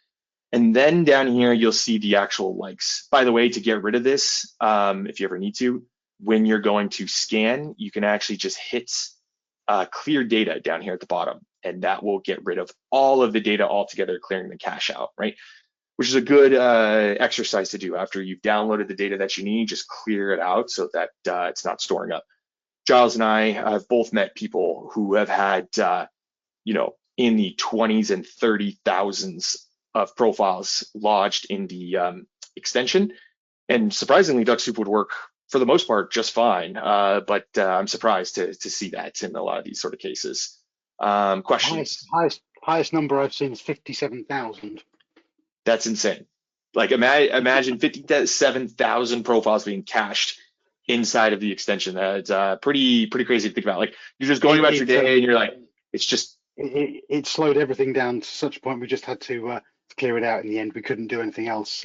And then down here, you'll see the actual likes. By the way, to get rid of this, if you ever need to, when you're going to scan, you can actually just hit clear data down here at the bottom, and that will get rid of all of the data altogether, clearing the cache out, right? Which is a good exercise to do after you've downloaded the data that you need. Just clear it out so that it's not storing up. Giles and I have both met people who have had, you know, in the 20s and 30,000s of profiles lodged in the extension. And surprisingly, Dux Soup would work for the most part just fine. But I'm surprised to see that in a lot of these sort of cases. Questions? Highest number I've seen is 57,000. That's insane. Like imagine 57,000 profiles being cached inside of the extension. That's pretty crazy to think about. Like you're just going about your day and you're like, it's just. It slowed everything down to such a point we just had to clear it out in the end. We couldn't do anything else.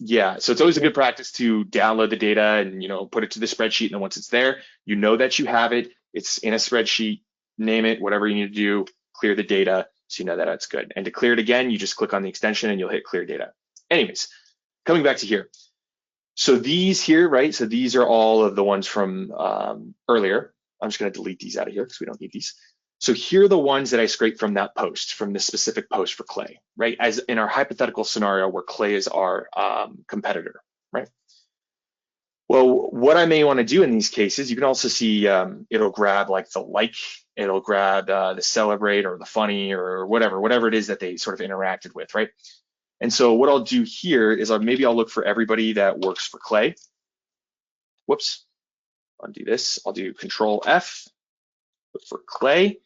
Yeah, so it's always a good practice to download the data and, you know, put it to the spreadsheet. And then once it's there, you know that you have it. It's in a spreadsheet, name it, whatever you need to do, clear the data so you know that it's good. And to clear it again, you just click on the extension and you'll hit clear data. Anyways, coming back to here. So these here, right? So these are all of the ones from earlier. I'm just going to delete these out of here because we don't need these. So here are the ones that I scraped from that post, from this specific post for Clay, right? As in our hypothetical scenario where Clay is our competitor, right? Well, what I may want to do in these cases, you can also see it'll grab like the like, it'll grab the celebrate or the funny or whatever it is that they sort of interacted with, right? And so what I'll do here is maybe I'll look for everybody that works for Clay. Whoops, undo this. I'll do Control F, look for Clay.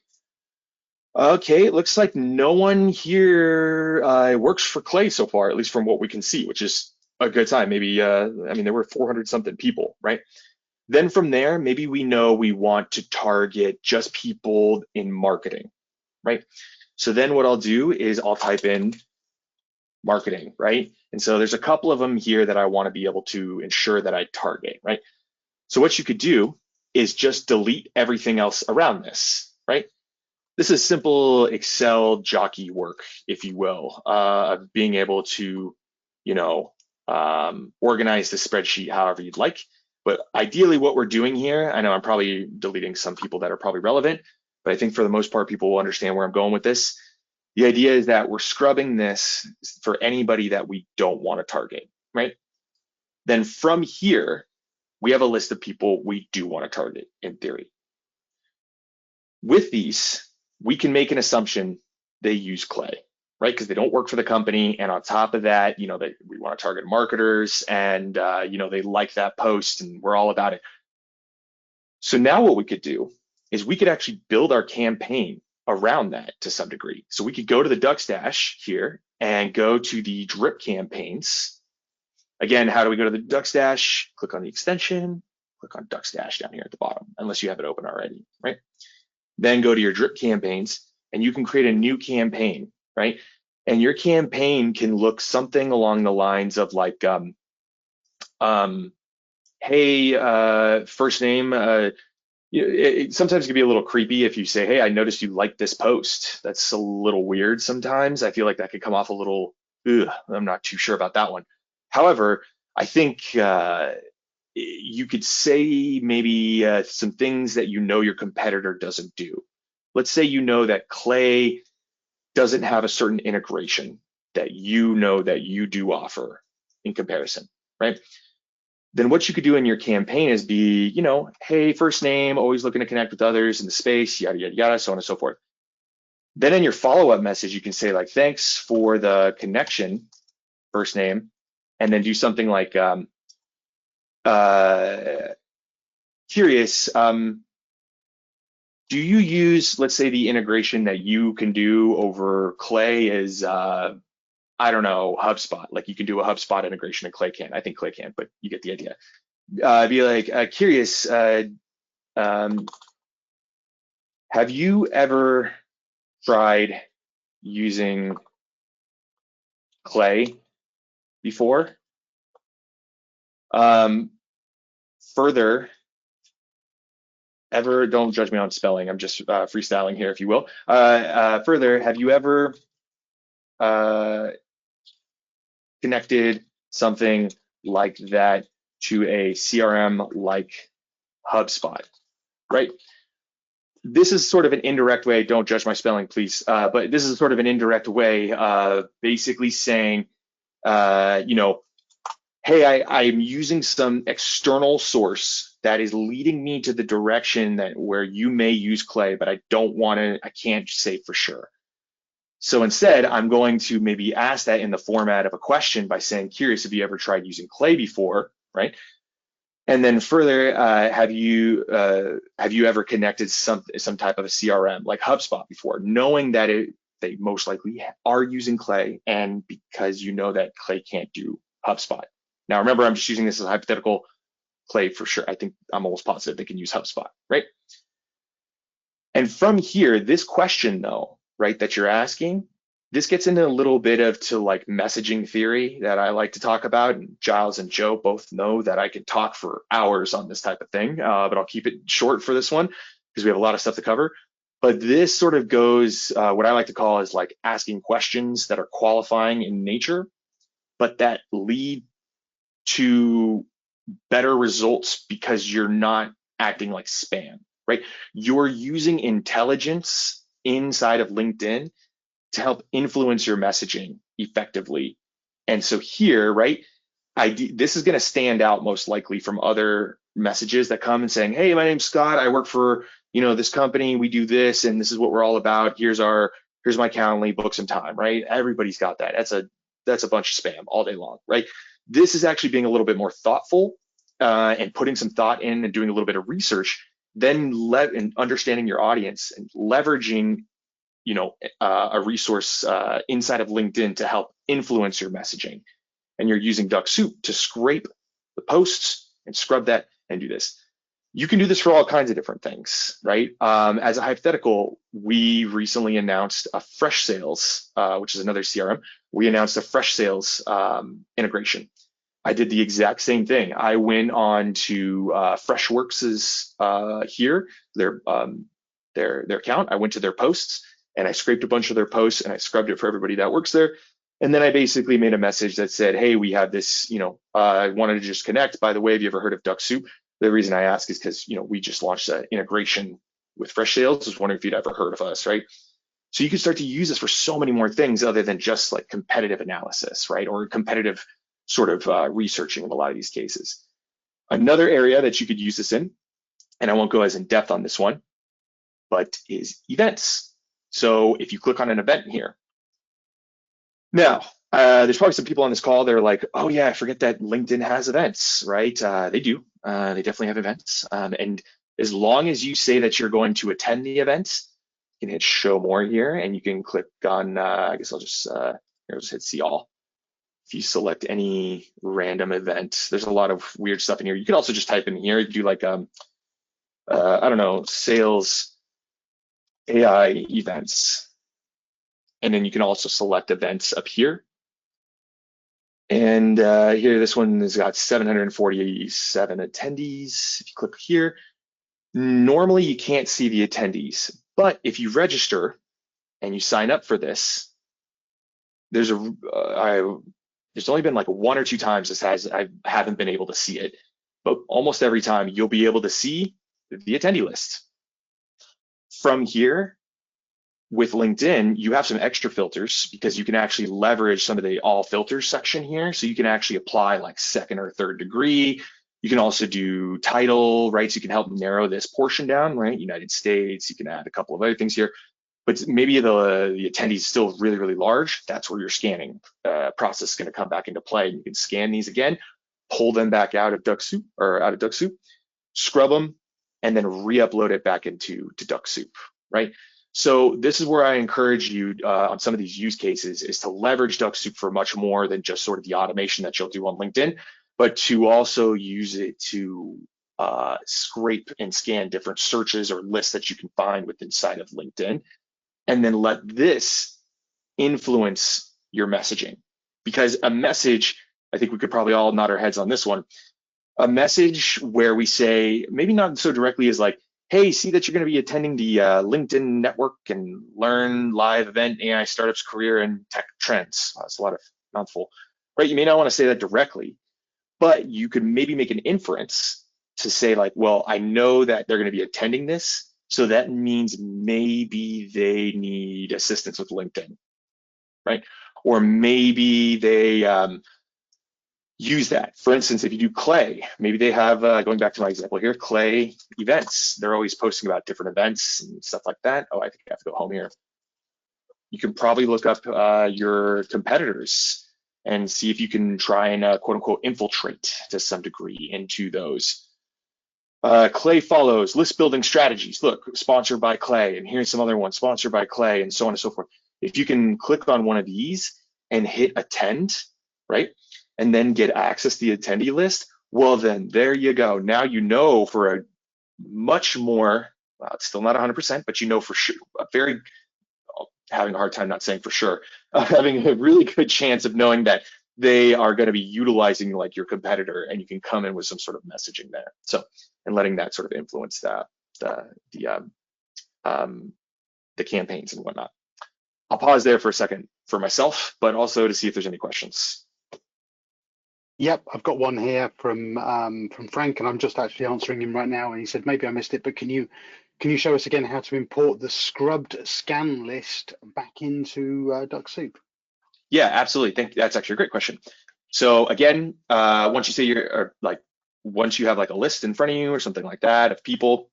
Okay, it looks like no one here works for Clay so far, at least from what we can see, which is a good sign. Maybe, I mean, there were 400 something people, right? Then from there, maybe we know we want to target just people in marketing, right? So then what I'll do is I'll type in marketing, right? And so there's a couple of them here that I want to be able to ensure that I target, right? So what you could do is just delete everything else around this, right? This is simple Excel jockey work, if you will, of being able to, you know, organize the spreadsheet however you'd like. But ideally what we're doing here, I know I'm probably deleting some people that are probably relevant, but I think for the most part, people will understand where I'm going with this. The idea is that we're scrubbing this for anybody that we don't want to target, right? Then from here, we have a list of people we do want to target in theory. With these, we can make an assumption they use Clay, right? Because they don't work for the company. And on top of that, you know, that we want to target marketers, and you know, they like that post and we're all about it. So now what we could do is we could actually build our campaign around that to some degree. So we could go to the Dux Dash here and go to the drip campaigns. Again, how do we go to the Dux Dash? Click on the extension, click on Dux Dash down here at the bottom, unless you have it open already, right? Then go to your drip campaigns and you can create a new campaign, right? And your campaign can look something along the lines of like, hey, first name, sometimes it can be a little creepy if you say, hey, I noticed you liked this post. That's a little weird sometimes. I feel like that could come off a little, ugh, I'm not too sure about that one. However, I think you could say maybe some things that you know your competitor doesn't do. Let's say you know that Clay doesn't have a certain integration that you know that you do offer in comparison, right? Then what you could do in your campaign is be, you know, hey, first name, always looking to connect with others in the space, yada, yada, yada, so on and so forth. Then in your follow-up message, you can say like, thanks for the connection, first name, and then do something like, curious, do you use, let's say the integration that you can do over Clay is, I don't know, HubSpot, like you can do a HubSpot integration and Clay can't. I think Clay can't, but you get the idea. Be like, curious, have you ever tried using Clay before? Further, don't judge me on spelling, I'm just freestyling here, if you will. Further, have you ever connected something like that to a CRM like HubSpot, right? This is sort of an indirect way, don't judge my spelling, please, but this is sort of an indirect way, basically saying, you know, hey, I'm using some external source that is leading me to the direction that where you may use Clay, but I can't say for sure. So instead, I'm going to maybe ask that in the format of a question by saying, curious, have you ever tried using Clay before, right? And then further, have you ever connected some type of a CRM like HubSpot before, knowing that they most likely are using Clay, and because you know that Clay can't do HubSpot. Now, remember, I'm just using this as a hypothetical. Clay for sure. I think I'm almost positive they can use HubSpot, right? And from here, this question though, right, that you're asking, this gets into a little bit of like messaging theory that I like to talk about. And Giles and Joe both know that I could talk for hours on this type of thing, but I'll keep it short for this one because we have a lot of stuff to cover. But this sort of goes, what I like to call is like asking questions that are qualifying in nature, but that lead to better results because you're not acting like spam, right? You're using intelligence inside of LinkedIn to help influence your messaging effectively. And so here, right, this is going to stand out most likely from other messages that come and saying, hey, my name's Scott, I work for, you know, this company, we do this, and this is what we're all about. Here's my Calendly, book some time, right? Everybody's got that. That's a bunch of spam all day long, right? This is actually being a little bit more thoughtful and putting some thought in and doing a little bit of research, then and understanding your audience and leveraging, you know, a resource inside of LinkedIn to help influence your messaging. And you're using Dux Soup to scrape the posts and scrub that and do this. You can do this for all kinds of different things, right? As a hypothetical, we recently announced a Fresh Sales, which is another CRM. We announced a Fresh Sales integration. I did the exact same thing. I went on to Freshworks's here, their account. I went to their posts and I scraped a bunch of their posts and I scrubbed it for everybody that works there. And then I basically made a message that said, hey, we have this, you know, I wanted to just connect. By the way, have you ever heard of Dux Soup? The reason I ask is because, you know, we just launched an integration with Fresh Sales. I was wondering if you'd ever heard of us, right? So you can start to use this for so many more things other than just like competitive analysis, right? Or competitive sort of researching in a lot of these cases. Another area that you could use this in, and I won't go as in depth on this one, but is events. So if you click on an event here, Now, there's probably some people on this call that are like, oh yeah, I forget that LinkedIn has events, right? They do. They definitely have events. And as long as you say that you're going to attend the event, you can hit show more here and you can click on, I guess I'll just hit see all. If you select any random event, there's a lot of weird stuff in here. You can also just type in here, you do like, I don't know, sales AI events. And then you can also select events up here. And here, this one has got 747 attendees. If you click here, normally you can't see the attendees, but if you register and you sign up for this, there's only been like 1 or 2 times I haven't been able to see it, but almost every time you'll be able to see the attendee list. From here, with LinkedIn, you have some extra filters because you can actually leverage some of the all filters section here. So you can actually apply like 2nd or 3rd degree. You can also do title, right? So you can help narrow this portion down, right? United States, you can add a couple of other things here, but maybe the attendee is still really, really large. That's where your scanning process is going to come back into play. You can scan these again, pull them back out of Dux Soup or out of Dux Soup, scrub them, and then re-upload it back into Dux Soup, right? So this is where I encourage you on some of these use cases is to leverage Dux Soup for much more than just sort of the automation that you'll do on LinkedIn, but to also use it to scrape and scan different searches or lists that you can find within inside of LinkedIn, and then let this influence your messaging. Because a message, I think we could probably all nod our heads on this one, a message where we say, maybe not so directly as like, hey, see that you're going to be attending the LinkedIn network and learn live event AI startups career and tech trends. That's a lot of mouthful, right? You may not want to say that directly, but you could maybe make an inference to say like, well, I know that they're going to be attending this, so that means maybe they need assistance with LinkedIn, right? Or maybe they use that. For instance, if you do Clay, maybe they have, going back to my example here, Clay events. They're always posting about different events and stuff like that. Oh, I think I have to go home here. You can probably look up your competitors and see if you can try and quote unquote infiltrate to some degree into those. Clay follows list building strategies. Look, sponsored by Clay, and here's some other ones sponsored by Clay, and so on and so forth. If you can click on one of these and hit attend, right? And then get access to the attendee list, well, then there you go. Now you know for a much more, well, it's still not 100%, but you know for sure, having a hard time not saying for sure, having a really good chance of knowing that they are going to be utilizing like your competitor, and you can come in with some sort of messaging there. So, and letting that sort of influence the campaigns and whatnot. I'll pause there for a second for myself, but also to see if there's any questions. Yep, I've got one here from Frank, and I'm just actually answering him right now. And he said, maybe I missed it, but can you show us again how to import the scrubbed scan list back into Dux Soup? Yeah, absolutely. That's actually a great question. So again, once you say once you have like a list in front of you or something like that of people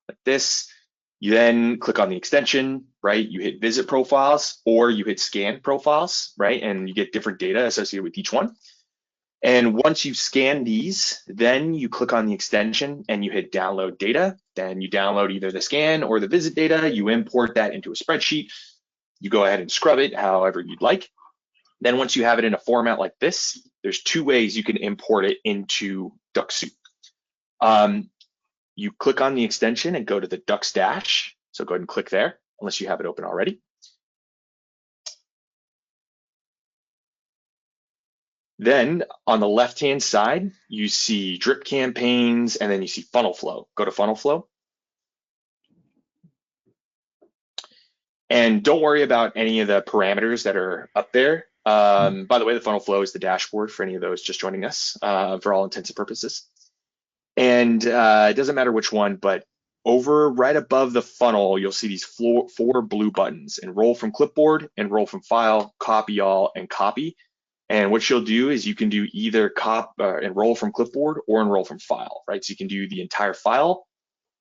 like this, you then click on the extension, right? You hit visit profiles or you hit scan profiles, right? And you get different data associated with each one. And once you scan these, then you click on the extension and you hit download data. Then you download either the scan or the visit data. You import that into a spreadsheet. You go ahead and scrub it however you'd like. Then once you have it in a format like this, there's 2 ways you can import it into Dux Soup. You click on the extension and go to the Dux dash. So go ahead and click there, unless you have it open already. Then on the left-hand side, you see drip campaigns, and then you see funnel flow. Go to funnel flow. And don't worry about any of the parameters that are up there. By the way, the funnel flow is the dashboard for any of those just joining us for all intents and purposes. And it doesn't matter which one, but over right above the funnel, you'll see these 4 blue buttons: enroll from clipboard, enroll from file, copy all, and copy. And what you'll do is you can do either enroll from clipboard or enroll from file, right? So you can do the entire file.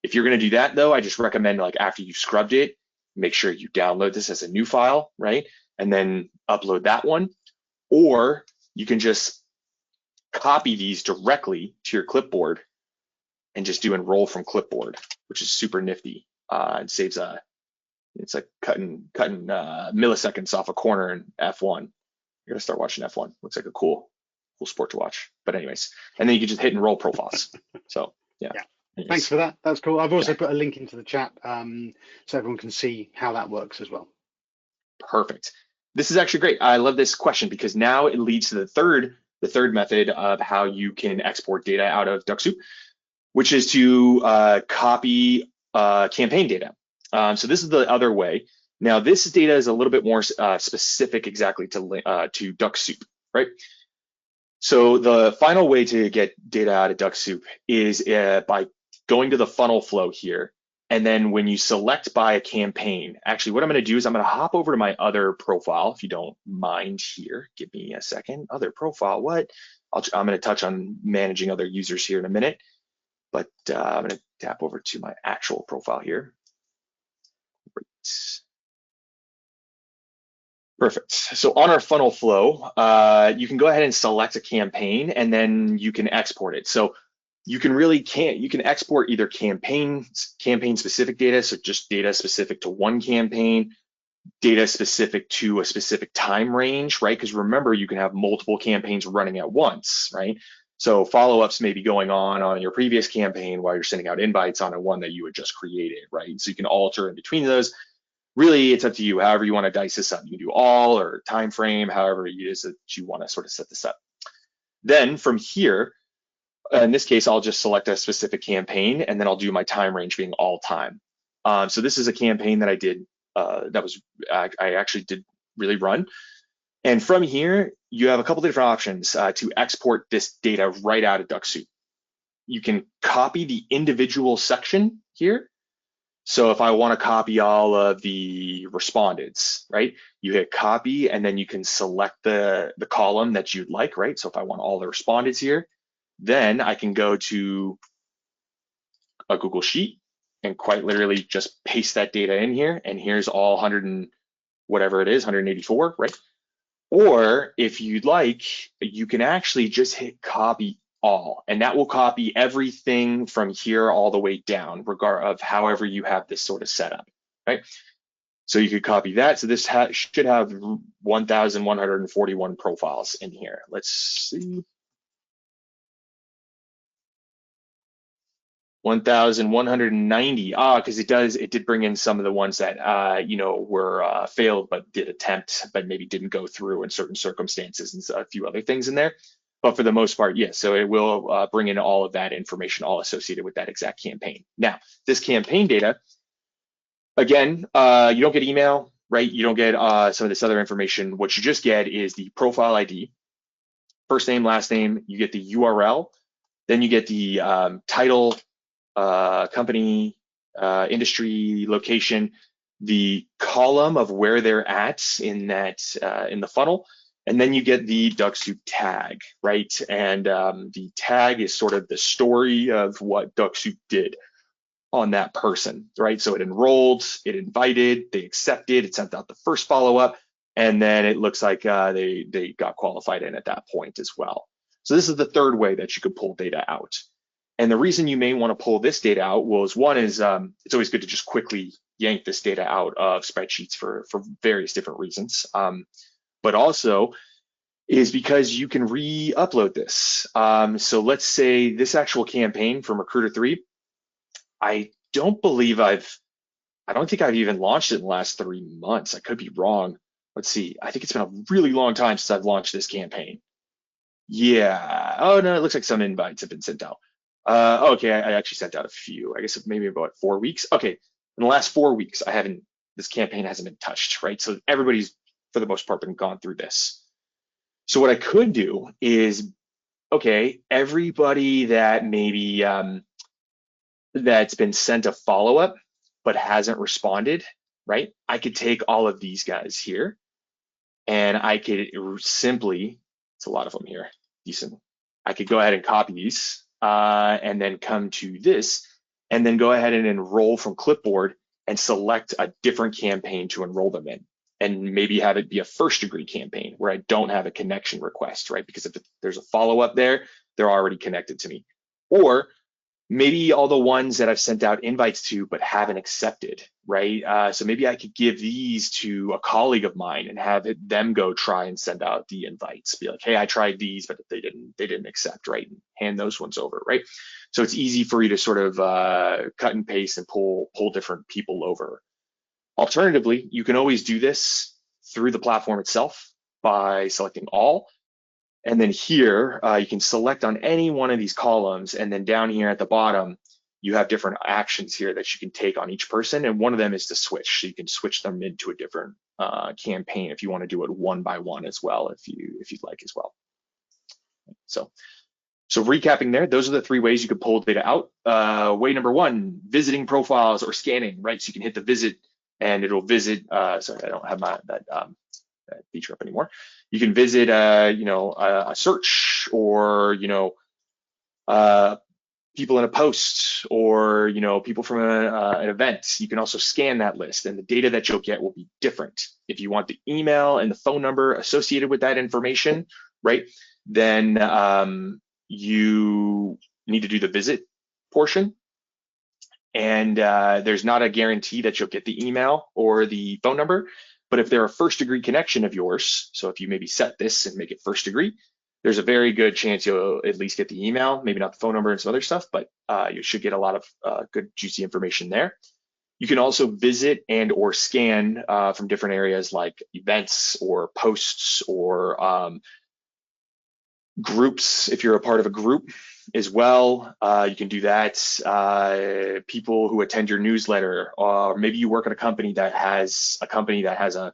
If you're going to do that, though, I just recommend, like, after you've scrubbed it, make sure you download this as a new file, right? And then upload that one, or you can just copy these directly to your clipboard and just do enroll from clipboard, which is super nifty. It saves it's like cutting milliseconds off a corner in F1. You're gonna start watching F1. Looks like a cool sport to watch. But anyways, and then you can just hit enroll profiles. So yeah. Anyways. Thanks for that. That's cool. I've also put a link into the chat so everyone can see how that works as well. Perfect. This is actually great. I love this question because now it leads to the third method of how you can export data out of Dux Soup, which is to copy campaign data. So this is the other way. Now this data is a little bit more specific exactly to Dux Soup, right? So the final way to get data out of Dux Soup is by going to the funnel flow here. And then when you select by a campaign, actually what I'm gonna do is I'm gonna hop over to my other profile, if you don't mind here. Give me a second. Other profile, what? I'm gonna touch on managing other users here in a minute, but I'm gonna tap over to my actual profile here. Great. Perfect. So on our funnel flow, you can go ahead and select a campaign and then you can export it. So you can export either campaign specific data, so just data specific to one campaign, data specific to a specific time range, right? Because remember, you can have multiple campaigns running at once, right? So follow-ups may be going on your previous campaign while you're sending out invites on a one that you had just created, right? So you can alter in between those. Really, it's up to you. However you want to dice this up, you can do all or time frame, however it is that you want to sort of set this up. Then from here, in this case, I'll just select a specific campaign and then I'll do my time range being all time. So this is a campaign that I did, I actually did really run. And from here, you have a couple different options to export this data right out of Dux Soup. You can copy the individual section here. So if I want to copy all of the respondents, right, you hit copy and then you can select the column that you'd like, right? So if I want all the respondents here, then I can go to a Google Sheet and quite literally just paste that data in here. And here's all 100 and whatever it is, 184, right? Or if you'd like, you can actually just hit copy all, and that will copy everything from here all the way down, regardless of however you have this sort of set up, right? So you could copy that. So this should have 1,141 profiles in here. Let's see. 1,190. Because it did bring in some of the ones that were failed but did attempt but maybe didn't go through in certain circumstances and a few other things in there. But for the most part, yes. So it will bring in all of that information, all associated with that exact campaign. Now, this campaign data, again, you don't get email, right? You don't get some of this other information. What you just get is the profile ID, first name, last name. You get the URL, then you get the title, company, industry, location, the column of where they're at in the funnel, and then you get the Dux Soup tag, right? And the tag is sort of the story of what Dux Soup did on that person, right? So it enrolled, it invited, they accepted, it sent out the first follow-up, and then it looks like they got qualified in at that point as well. So this is the third way that you could pull data out. And the reason you may want to pull this data out was one is it's always good to just quickly yank this data out of spreadsheets for various different reasons. But also is because you can re-upload this. So let's say this actual campaign from Recruiter 3, I don't think I've even launched it in the last 3 months. I could be wrong. Let's see. I think it's been a really long time since I've launched this campaign. Yeah. Oh no, it looks like some invites have been sent out. Okay, I actually sent out a few. I guess maybe about 4 weeks. Okay, in the last 4 weeks, this campaign hasn't been touched, right? So everybody's, for the most part, been gone through this. So what I could do is, okay, everybody that maybe that's been sent a follow-up but hasn't responded, right? I could take all of these guys here and I could simply, it's a lot of them here, decent. I could go ahead and copy these and then come to this and then go ahead and enroll from clipboard and select a different campaign to enroll them in. and maybe have it be a first degree campaign where I don't have a connection request, right? Because if there's a follow-up there, they're already connected to me. Or maybe all the ones that I've sent out invites to but haven't accepted, right? So maybe I could give these to a colleague of mine and have them go try and send out the invites. Be like, hey, I tried these, but they didn't accept, right? And hand those ones over, right? So it's easy for you to sort of cut and paste and pull different people over. Alternatively, you can always do this through the platform itself by selecting all. And then here, you can select on any one of these columns. And then down here at the bottom, you have different actions here that you can take on each person. And one of them is to switch. So you can switch them into a different campaign if you want to do it one by one as well, if you'd like as well. So recapping there, those are the 3 ways you could pull data out. Way number 1, visiting profiles or scanning, right? So you can hit the visit and it'll visit, sorry, I don't have that feature up anymore. You can visit, a search or, people in a post or, people from an event. You can also scan that list and the data that you'll get will be different. If you want the email and the phone number associated with that information, right, then you need to do the visit portion. And there's not a guarantee that you'll get the email or the phone number. But if they're a first degree connection of yours, so if you maybe set this and make it first degree, there's a very good chance you'll at least get the email, maybe not the phone number and some other stuff, but you should get a lot of good juicy information there. You can also visit and or scan from different areas like events or posts or groups. If you're a part of a group as well, you can do that. People who attend your newsletter, or maybe you work at a company that has a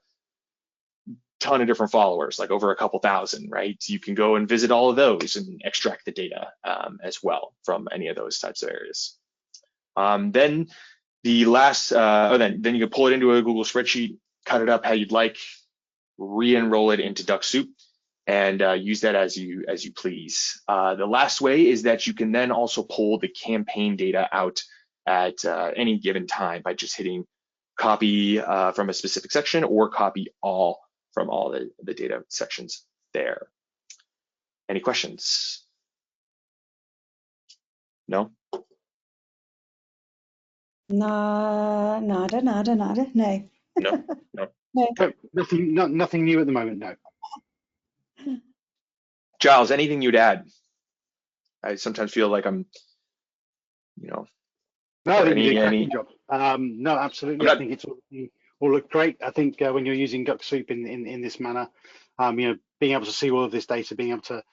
ton of different followers, like over a couple thousand, right? You can go and visit all of those and extract the data as well from any of those types of areas. Then the last, then you can pull it into a Google spreadsheet, cut it up how you'd like, re-enroll it into Dux Soup, and use that as you please. The last way is that you can then also pull the campaign data out at any given time by just hitting copy from a specific section or copy all from all the data sections there. Any questions? No? Nada, no. No? No? No. Nothing new at the moment, no. Giles, anything you'd add? I sometimes feel like I'm, No, I think you did a cracking job. No, absolutely. Okay. I think it's all looked great. I think when you're using Dux Soup in this manner, being able to see all of this data, being able to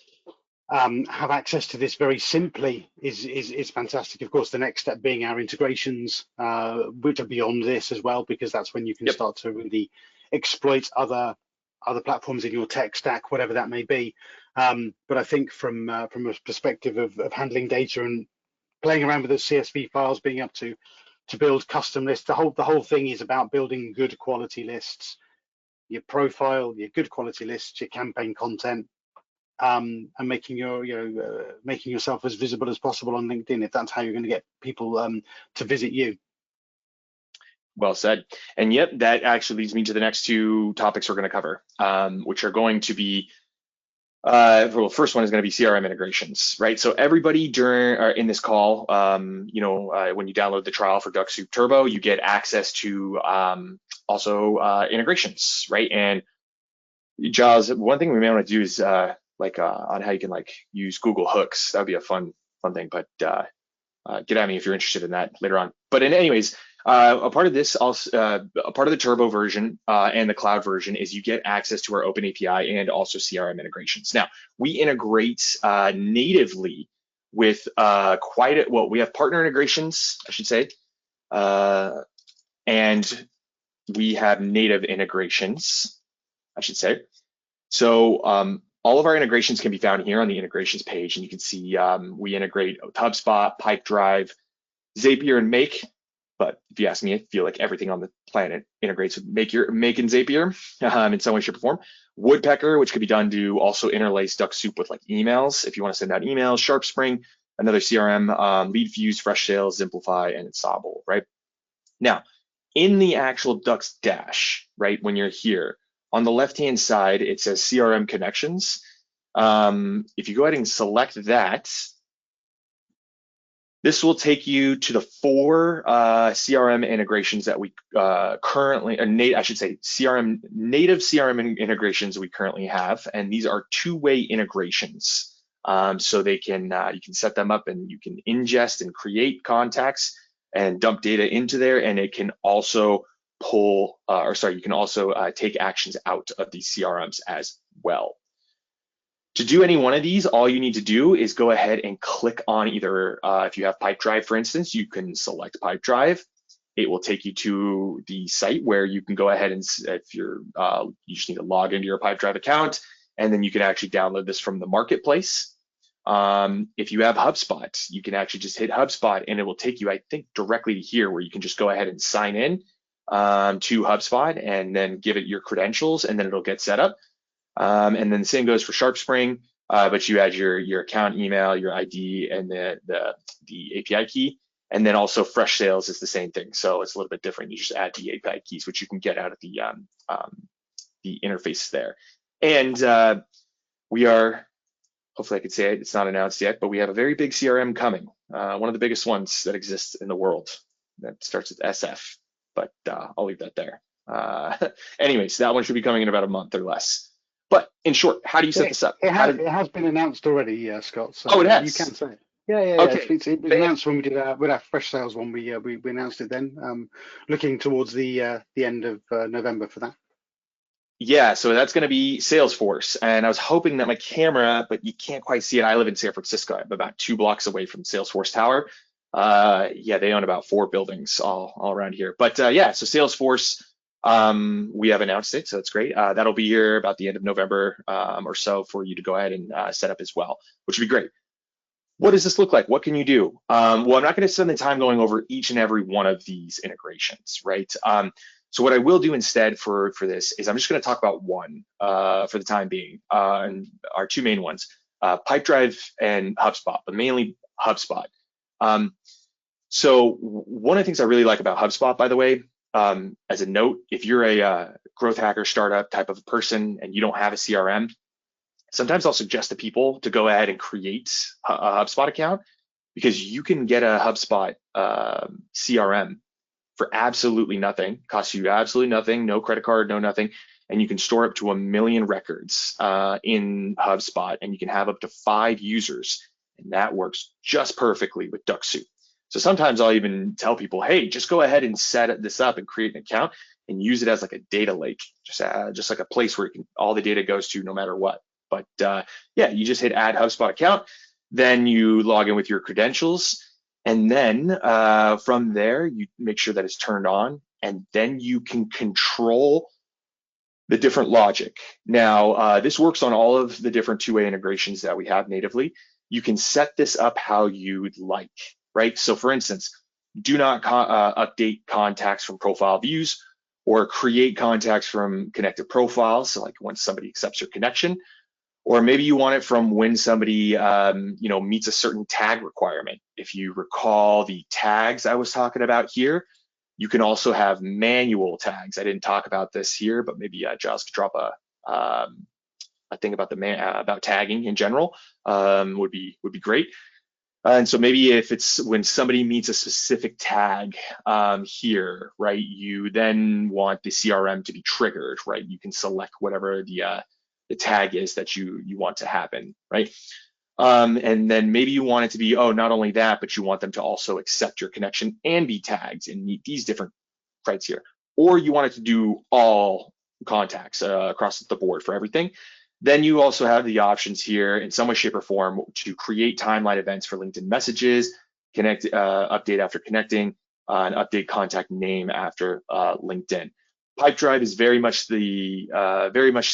have access to this very simply is fantastic. Of course, the next step being our integrations, which are beyond this as well, because that's when you can start to really exploit other platforms in your tech stack, whatever that may be. But I think from a perspective of handling data and playing around with the CSV files, being able to build custom lists, the whole thing is about building good quality lists, your profile, your good quality lists, your campaign content, and making yourself as visible as possible on LinkedIn, if that's how you're going to get people to visit you. Well said. And yep, that actually leads me to the next 2 topics we're going to cover, which are going to be, well, first one is going to be CRM integrations, right? So everybody in this call, when you download the trial for Dux Soup Turbo, you get access to also integrations, right? And Giles, one thing we may want to do is on how you can use Google Hooks. That would be a fun thing, but get at me if you're interested in that later on. But anyways, a part of this, also, a part of the Turbo version and the cloud version is you get access to our open API and also CRM integrations. Now, we integrate natively with we have partner integrations, I should say, and we have native integrations, I should say. So all of our integrations can be found here on the integrations page, and you can see we integrate HubSpot, Pipedrive, Zapier, and Make. But if you ask me, I feel like everything on the planet integrates with Make and Zapier in some way, shape, or form. Woodpecker, which could be done to also interlace Dux Soup with emails. If you want to send out emails, SharpSpring, another CRM, LeadFuse, Fresh Sales, Zimplify, and Ensemble, right? Now, in the actual Dux dash, right, when you're here, on the left-hand side, it says CRM connections. If you go ahead and select that, this will take you to the 4 CRM integrations that we currently, I should say, native CRM integrations we currently have, and these are two-way integrations. So they can you can set them up, and you can ingest and create contacts and dump data into there, and it can also pull, you can also take actions out of these CRMs as well. To do any one of these, all you need to do is go ahead and click on either, if you have Pipedrive, for instance, you can select Pipedrive. It will take you to the site where you can go ahead and, if you're, you just need to log into your Pipedrive account, and then you can actually download this from the marketplace. If you have HubSpot, you can actually just hit HubSpot, and it will take you, I think, directly to here, where you can just go ahead and sign in to HubSpot and then give it your credentials, and then it'll get set up. And then the same goes for SharpSpring, but you add your account email, your ID, and the API key. And then also Freshsales is the same thing. So it's a little bit different. You just add the API keys, which you can get out of the interface there. And we are, hopefully I could say it, it's not announced yet, but we have a very big CRM coming. One of the biggest ones that exists in the world that starts with SF, but I'll leave that there. Anyways, that one should be coming in about a month or less. But in short, how do you set this up? It has been announced already, Scott. So oh, it has? You can say it. Yeah. Okay. It was announced when we did with our Freshsales one. We announced it then, looking towards the end of November for that. Yeah, so that's going to be Salesforce. And I was hoping that my camera, but you can't quite see it. I live in San Francisco. I'm about 2 blocks away from Salesforce Tower. Yeah, they own about 4 buildings all around here. But yeah, so Salesforce, we have announced it, so that's great. That'll be here about the end of November or so for you to go ahead and set up as well, which would be great. What does this look like? What can you do? Well, I'm not going to spend the time going over each and every one of these integrations, right? So what I will do instead for this is I'm just going to talk about one for the time being, and our 2 main ones, Pipedrive and HubSpot, but mainly HubSpot. So one of the things I really like about HubSpot, by the way, as a note, if you're a growth hacker startup type of person and you don't have a CRM, sometimes I'll suggest to people to go ahead and create a HubSpot account, because you can get a HubSpot CRM for absolutely nothing, costs you absolutely nothing, no credit card, no nothing, and you can store up to 1 million records in HubSpot, and you can have up to 5 users, and that works just perfectly with Dux Soup. So sometimes I'll even tell people, hey, just go ahead and set this up and create an account and use it as like a data lake, just like a place where all the data goes to no matter what. But yeah, you just hit add HubSpot account, then you log in with your credentials, and then from there, you make sure that it's turned on, and then you can control the different logic. Now, this works on all of the different 2-way integrations that we have natively. You can set this up how you'd like, right? So for instance, do not update contacts from profile views, or create contacts from connected profiles. So like when somebody accepts your connection, or maybe you want it from when somebody meets a certain tag requirement. If you recall the tags I was talking about here, you can also have manual tags. I didn't talk about this here, but maybe Giles could drop a thing about about tagging in general. Would be great. And so maybe if it's when somebody meets a specific tag here, right, you then want the CRM to be triggered, right? You can select whatever the tag is that you want to happen, right? And then maybe you want it to be, oh, not only that, but you want them to also accept your connection and be tagged and meet these different criteria. Or you want it to do all contacts across the board for everything. Then you also have the options here in some way, shape, or form to create timeline events for LinkedIn messages, connect, update after connecting, and update contact name after LinkedIn. Pipedrive is very much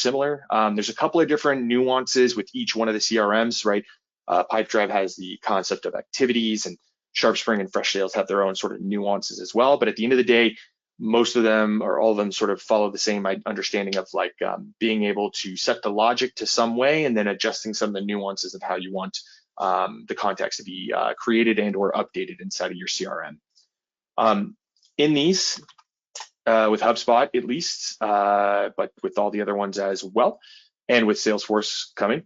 similar. There's a couple of different nuances with each one of the CRMs, right? Pipedrive has the concept of activities, and SharpSpring and Freshsales have their own sort of nuances as well. But at the end of the day, most of them or all of them sort of follow the same understanding of like being able to set the logic to some way and then adjusting some of the nuances of how you want the contacts to be created and or updated inside of your CRM. In these, with HubSpot at least, but with all the other ones as well, and with Salesforce coming.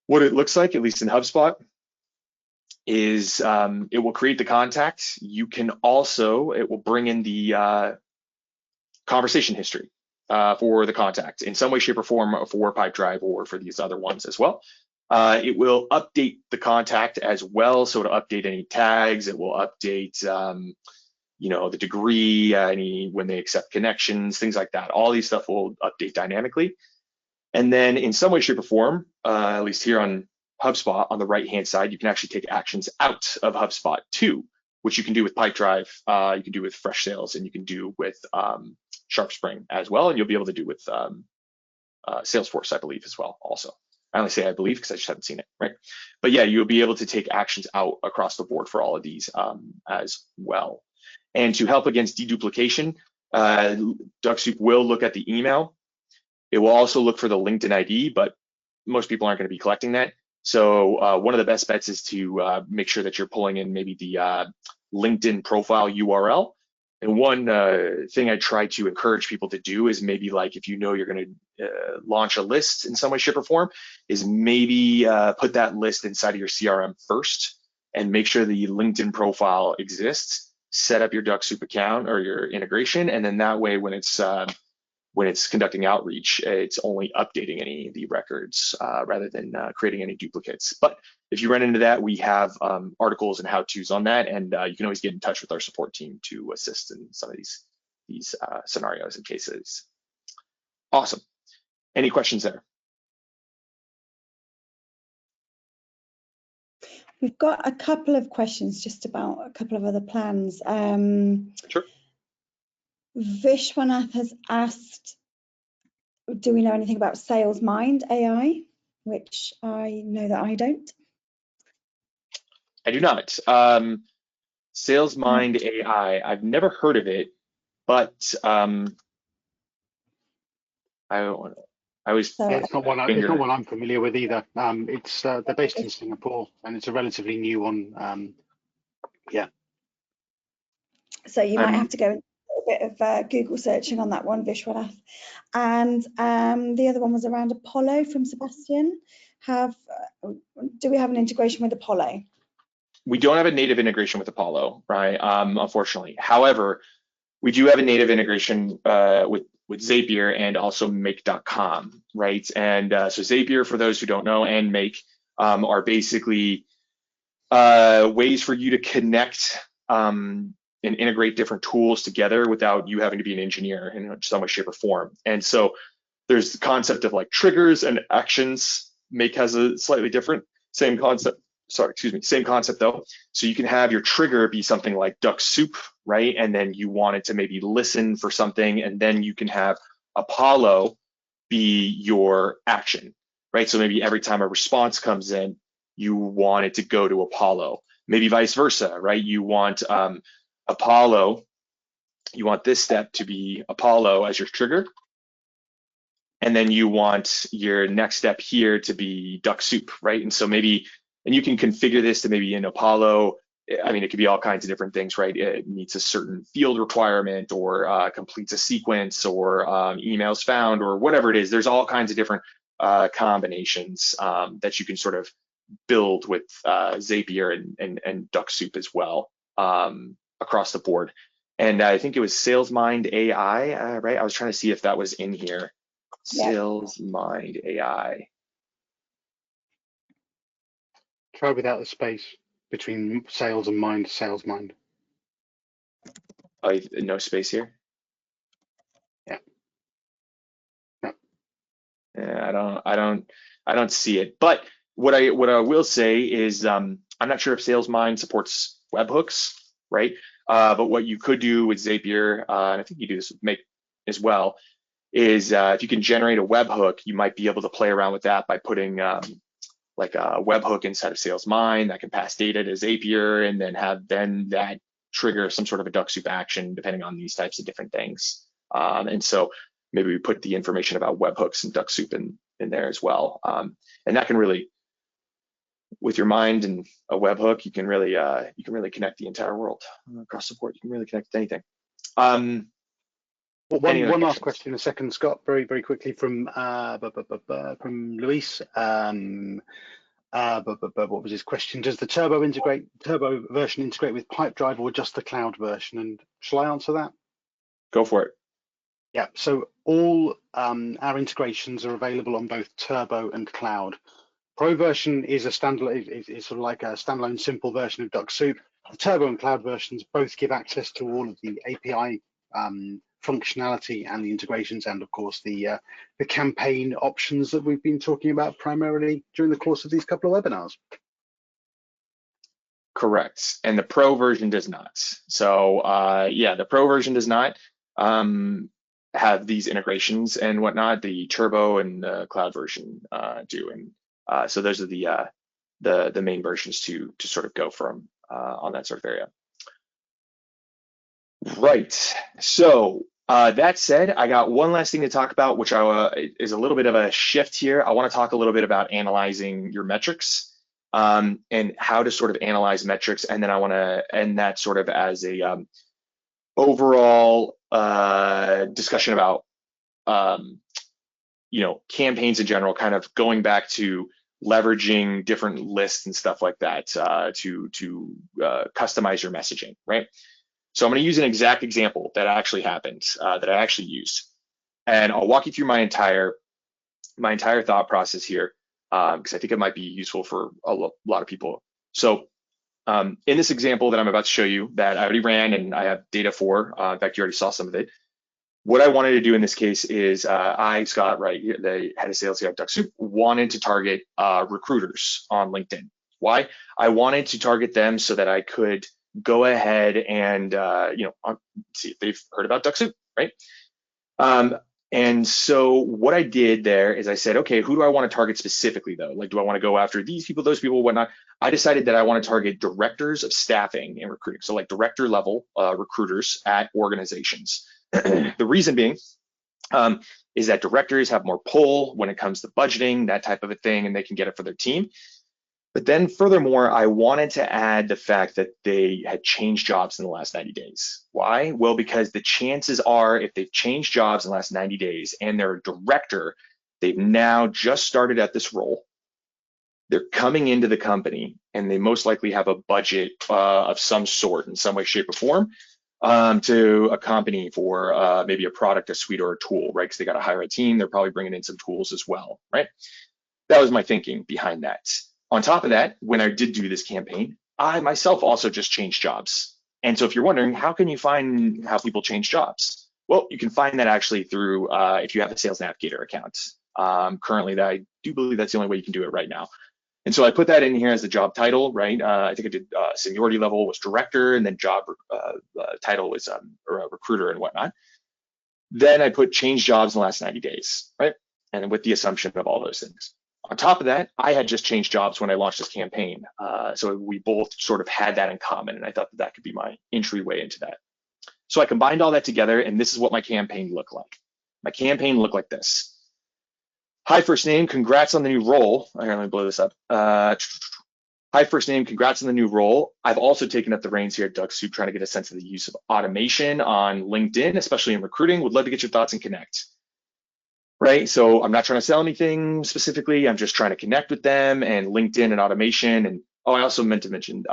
What it looks like, at least in HubSpot, is it will create the contact. You can also, it will bring in the conversation history for the contact in some way, shape, or form for Pipedrive or for these other ones as well. It will update the contact as well, so it'll update any tags. It will update, you know, the degree, when they accept connections, things like that. All these stuff will update dynamically. And then in some way, shape, or form, at least here on HubSpot on the right-hand side, you can actually take actions out of HubSpot too, which you can do with Pipedrive, you can do with Fresh Sales, and you can do with SharpSpring as well, and you'll be able to do with Salesforce, I believe, as well also. I only say I believe because I just haven't seen it, right? But yeah, you'll be able to take actions out across the board for all of these as well. And to help against deduplication, Dux Soup will look at the email. It will also look for the LinkedIn ID, but most people aren't going to be collecting that. So one of the best bets is to make sure that you're pulling in maybe the LinkedIn profile URL. And one thing I try to encourage people to do is maybe, like, if you know you're going to launch a list in some way, shape, or form, is maybe put that list inside of your CRM first and make sure the LinkedIn profile exists. Set up your Dux Soup account or your integration, and then that way when it's conducting outreach, it's only updating any of the records rather than creating any duplicates. But if you run into that, we have articles and how-tos on that, and you can always get in touch with our support team to assist in some of these scenarios and cases. Awesome. Any questions there? We've got a couple of questions just about a couple of other plans. Sure. Vishwanath has asked, do we know anything about SalesMind AI? Which I know that I don't. I do not. SalesMind AI, I've never heard of it, but I was. So, Yeah, it's not one I'm familiar with either. They're based in Singapore, and it's a relatively new one. Yeah. So you might have to go and do a bit of Google searching on that one, Vishwanath. And the other one was around Apollo from Sebastian. Do we have an integration with Apollo? We don't have a native integration with Apollo, right? Unfortunately. However, we do have a native integration with Zapier and also Make.com, right? And so Zapier, for those who don't know, and Make are basically ways for you to connect and integrate different tools together without you having to be an engineer in some way, shape, or form. And so there's the concept of like triggers and actions. Make has a slightly different, same concept though. So you can have your trigger be something like Dux Soup, right? And then you want it to maybe listen for something, and then you can have Apollo be your action, right? So maybe every time a response comes in, you want it to go to Apollo. Maybe vice versa, right? You want Apollo, you want this step to be Apollo as your trigger, and then you want your next step here to be Dux Soup, right? And so maybe, and you can configure this to maybe in Apollo. I mean, it could be all kinds of different things, right? It meets a certain field requirement, or completes a sequence, or emails found, or whatever it is. There's all kinds of different combinations that you can sort of build with Zapier and Dux Soup as well across the board. And I think it was SalesMind AI, right? I was trying to see if that was in here. Yeah. SalesMind AI. Try without the space between sales and mind. SalesMind. Oh, no space here. Yeah. No. Yeah, I don't see it. But what I will say is I'm not sure if SalesMind supports webhooks, right? But what you could do with Zapier, and I think you do this with Make as well, is if you can generate a webhook, you might be able to play around with that by putting like a webhook inside of SalesMind that can pass data to Zapier, and then have that trigger some sort of a Dux Soup action depending on these types of different things. And so maybe we put the information about webhooks and Dux Soup in there as well. And that can really, with your mind and a webhook, you can really connect the entire world across the board. You can really connect to anything. Well, Any other one last questions? question, a second, Scott, very, very quickly from Luis. What was his question? Does the turbo version integrate with Pipedrive or just the cloud version? And shall I answer that? Go for it. Yeah, so all our integrations are available on both turbo and cloud. Pro version is a standalone, it's sort of like a standalone simple version of Dux Soup. The turbo and cloud versions both give access to all of the API functionality and the integrations, and of course the campaign options that we've been talking about primarily during the course of these couple of webinars. Correct. And the Pro version does not. So yeah, the Pro version does not have these integrations and whatnot. The Turbo and the Cloud version do. And so those are the main versions to sort of go from on that sort of area. Right. So that said, I got one last thing to talk about, which is a little bit of a shift here. I want to talk a little bit about analyzing your metrics and how to sort of analyze metrics. And then I want to end that sort of as a overall discussion about campaigns in general, kind of going back to leveraging different lists and stuff like that to customize your messaging, right? So I'm going to use an exact example that actually happened, that I actually used, and I'll walk you through my entire thought process here, because I think it might be useful for a lot of people. So in this example that I'm about to show you, that I already ran and I have data for, in fact, you already saw some of it. What I wanted to do in this case is Scott, right, the head of sales here at Dux Soup, wanted to target recruiters on LinkedIn. Why? I wanted to target them so that I could go ahead and see if they've heard about Dux Soup, right? And so what I did there is I said, okay, who do I want to target specifically though? Like, do I want to go after these people, those people, whatnot? I decided that I want to target directors of staffing and recruiting. So like director level recruiters at organizations. The reason being is that directors have more pull when it comes to budgeting, that type of a thing, and they can get it for their team. But then furthermore, I wanted to add the fact that they had changed jobs in the last 90 days. Why? Well, because the chances are if they've changed jobs in the last 90 days and they're a director, they've now just started at this role, they're coming into the company, and they most likely have a budget of some sort in some way, shape, or form to a company for maybe a product, a suite, or a tool, right? Because they got to hire a team. They're probably bringing in some tools as well, right? That was my thinking behind that. On top of that, when I did do this campaign, I myself also just changed jobs. And so if you're wondering, how can you find how people change jobs? Well, you can find that actually through if you have a Sales Navigator account. Currently, I do believe that's the only way you can do it right now. And so I put that in here as the job title, right? I think I did seniority level was director, and then job title was recruiter and whatnot. Then I put change jobs in the last 90 days, right? And with the assumption of all those things. On top of that, I had just changed jobs when I launched this campaign. So we both sort of had that in common, and I thought that could be my entryway into that. So I combined all that together, and this is what my campaign looked like. My campaign looked like this. Hi, first name, congrats on the new role. Here, let me blow this up. Hi, first name, congrats on the new role. I've also taken up the reins here at Dux Soup, trying to get a sense of the use of automation on LinkedIn, especially in recruiting. Would love to get your thoughts and connect. Right, so I'm not trying to sell anything specifically. I'm just trying to connect with them and LinkedIn and automation. And I also meant to mention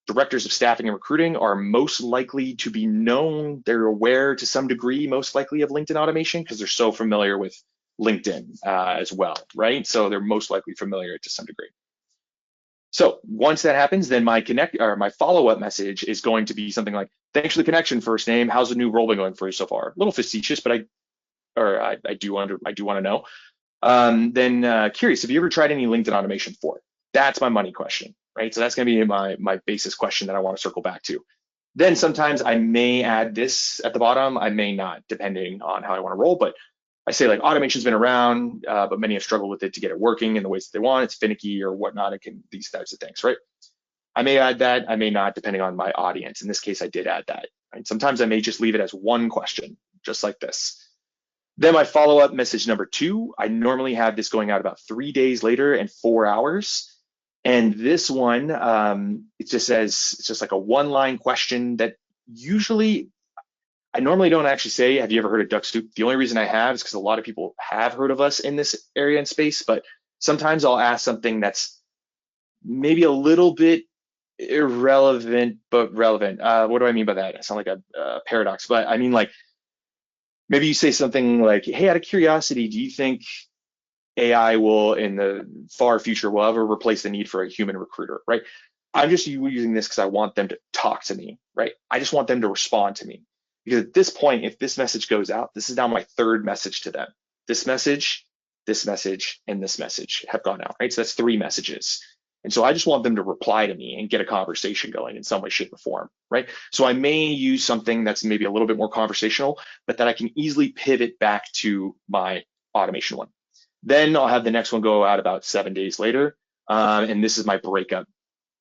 directors of staffing and recruiting are most likely to be known. They're aware to some degree, most likely, of LinkedIn automation because they're so familiar with LinkedIn as well, right? So they're most likely familiar to some degree. So once that happens, then my follow-up message is going to be something like, thanks for the connection, first name. How's the new role been going for you so far? A little facetious, but I do want to know. Then curious, have you ever tried any LinkedIn automation before? That's my money question, right? So that's going to be my basis question that I want to circle back to. Then sometimes I may add this at the bottom. I may not, depending on how I want to roll. But I say like automation's been around, but many have struggled with it to get it working in the ways that they want. It's finicky or whatnot. It can these types of things, right? I may add that. I may not, depending on my audience. In this case, I did add that. Right? Sometimes I may just leave it as one question, just like this. Then my follow-up message number 2, I normally have this going out about 3 days later and 4 hours. And this one, it just says, it's just like a one-line question that usually I normally don't actually say, have you ever heard of Dux Soup? The only reason I have is because a lot of people have heard of us in this area and space, but sometimes I'll ask something that's maybe a little bit irrelevant, but relevant. What do I mean by that? I sound like a paradox, but I mean like, maybe you say something like, hey, out of curiosity, do you think AI will in the far future will ever replace the need for a human recruiter, right? I'm just using this because I want them to talk to me, right? I just want them to respond to me. Because at this point, if this message goes out, this is now my third message to them. This message, and this message have gone out, right? So that's 3 messages. And so I just want them to reply to me and get a conversation going in some way, shape, or form, right? So I may use something that's maybe a little bit more conversational, but that I can easily pivot back to my automation one. Then I'll have the next one go out about 7 days later. And this is my breakup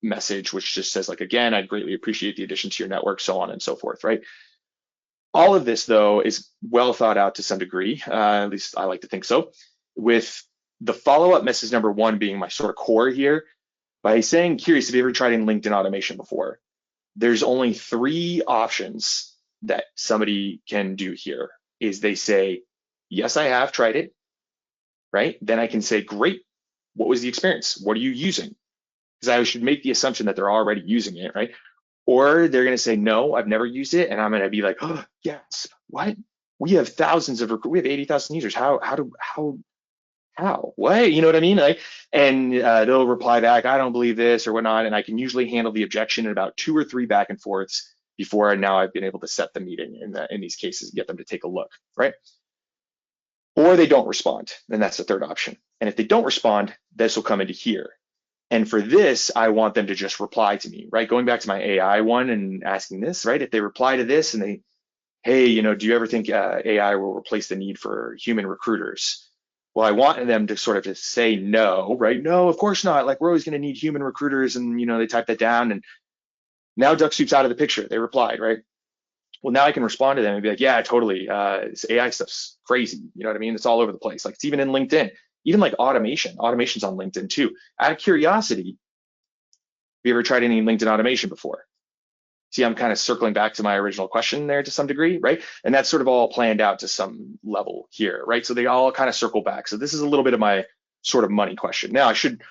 message, which just says like, again, I'd greatly appreciate the addition to your network, so on and so forth, right? All of this though is well thought out to some degree, at least I like to think so, with the follow-up message number 1 being my sort of core here. By saying, curious, have you ever tried in LinkedIn automation before? There's only 3 options that somebody can do here. Is they say, yes, I have tried it, right? Then I can say, great, what was the experience? What are you using? Because I should make the assumption that they're already using it, right? Or they're gonna say, no, I've never used it. And I'm gonna be like, oh, yes, what? We have we have 80,000 users. How, what, you know what I mean? Like, and they'll reply back, I don't believe this or whatnot. And I can usually handle the objection in about 2 or 3 back and forths before now I've been able to set the meeting in these cases, get them to take a look, right? Or they don't respond, and that's the 3rd option. And if they don't respond, this will come into here. And for this, I want them to just reply to me, right? Going back to my AI one and asking this, right? If they reply to this and they, hey, you know, do you ever think AI will replace the need for human recruiters? Well, I want them to sort of just say no, right? No, of course not. Like, we're always going to need human recruiters. And, you know, they type that down. And now Dux Soup's out of the picture. They replied, right? Well, now I can respond to them and be like, yeah, totally. This AI stuff's crazy. You know what I mean? It's all over the place. Like, it's even in LinkedIn, even like automation. Automation's on LinkedIn too. Out of curiosity, have you ever tried any LinkedIn automation before? See, I'm kind of circling back to my original question there to some degree, right? And that's sort of all planned out to some level here, right? So they all kind of circle back. So this is a little bit of my sort of money question. Now, I should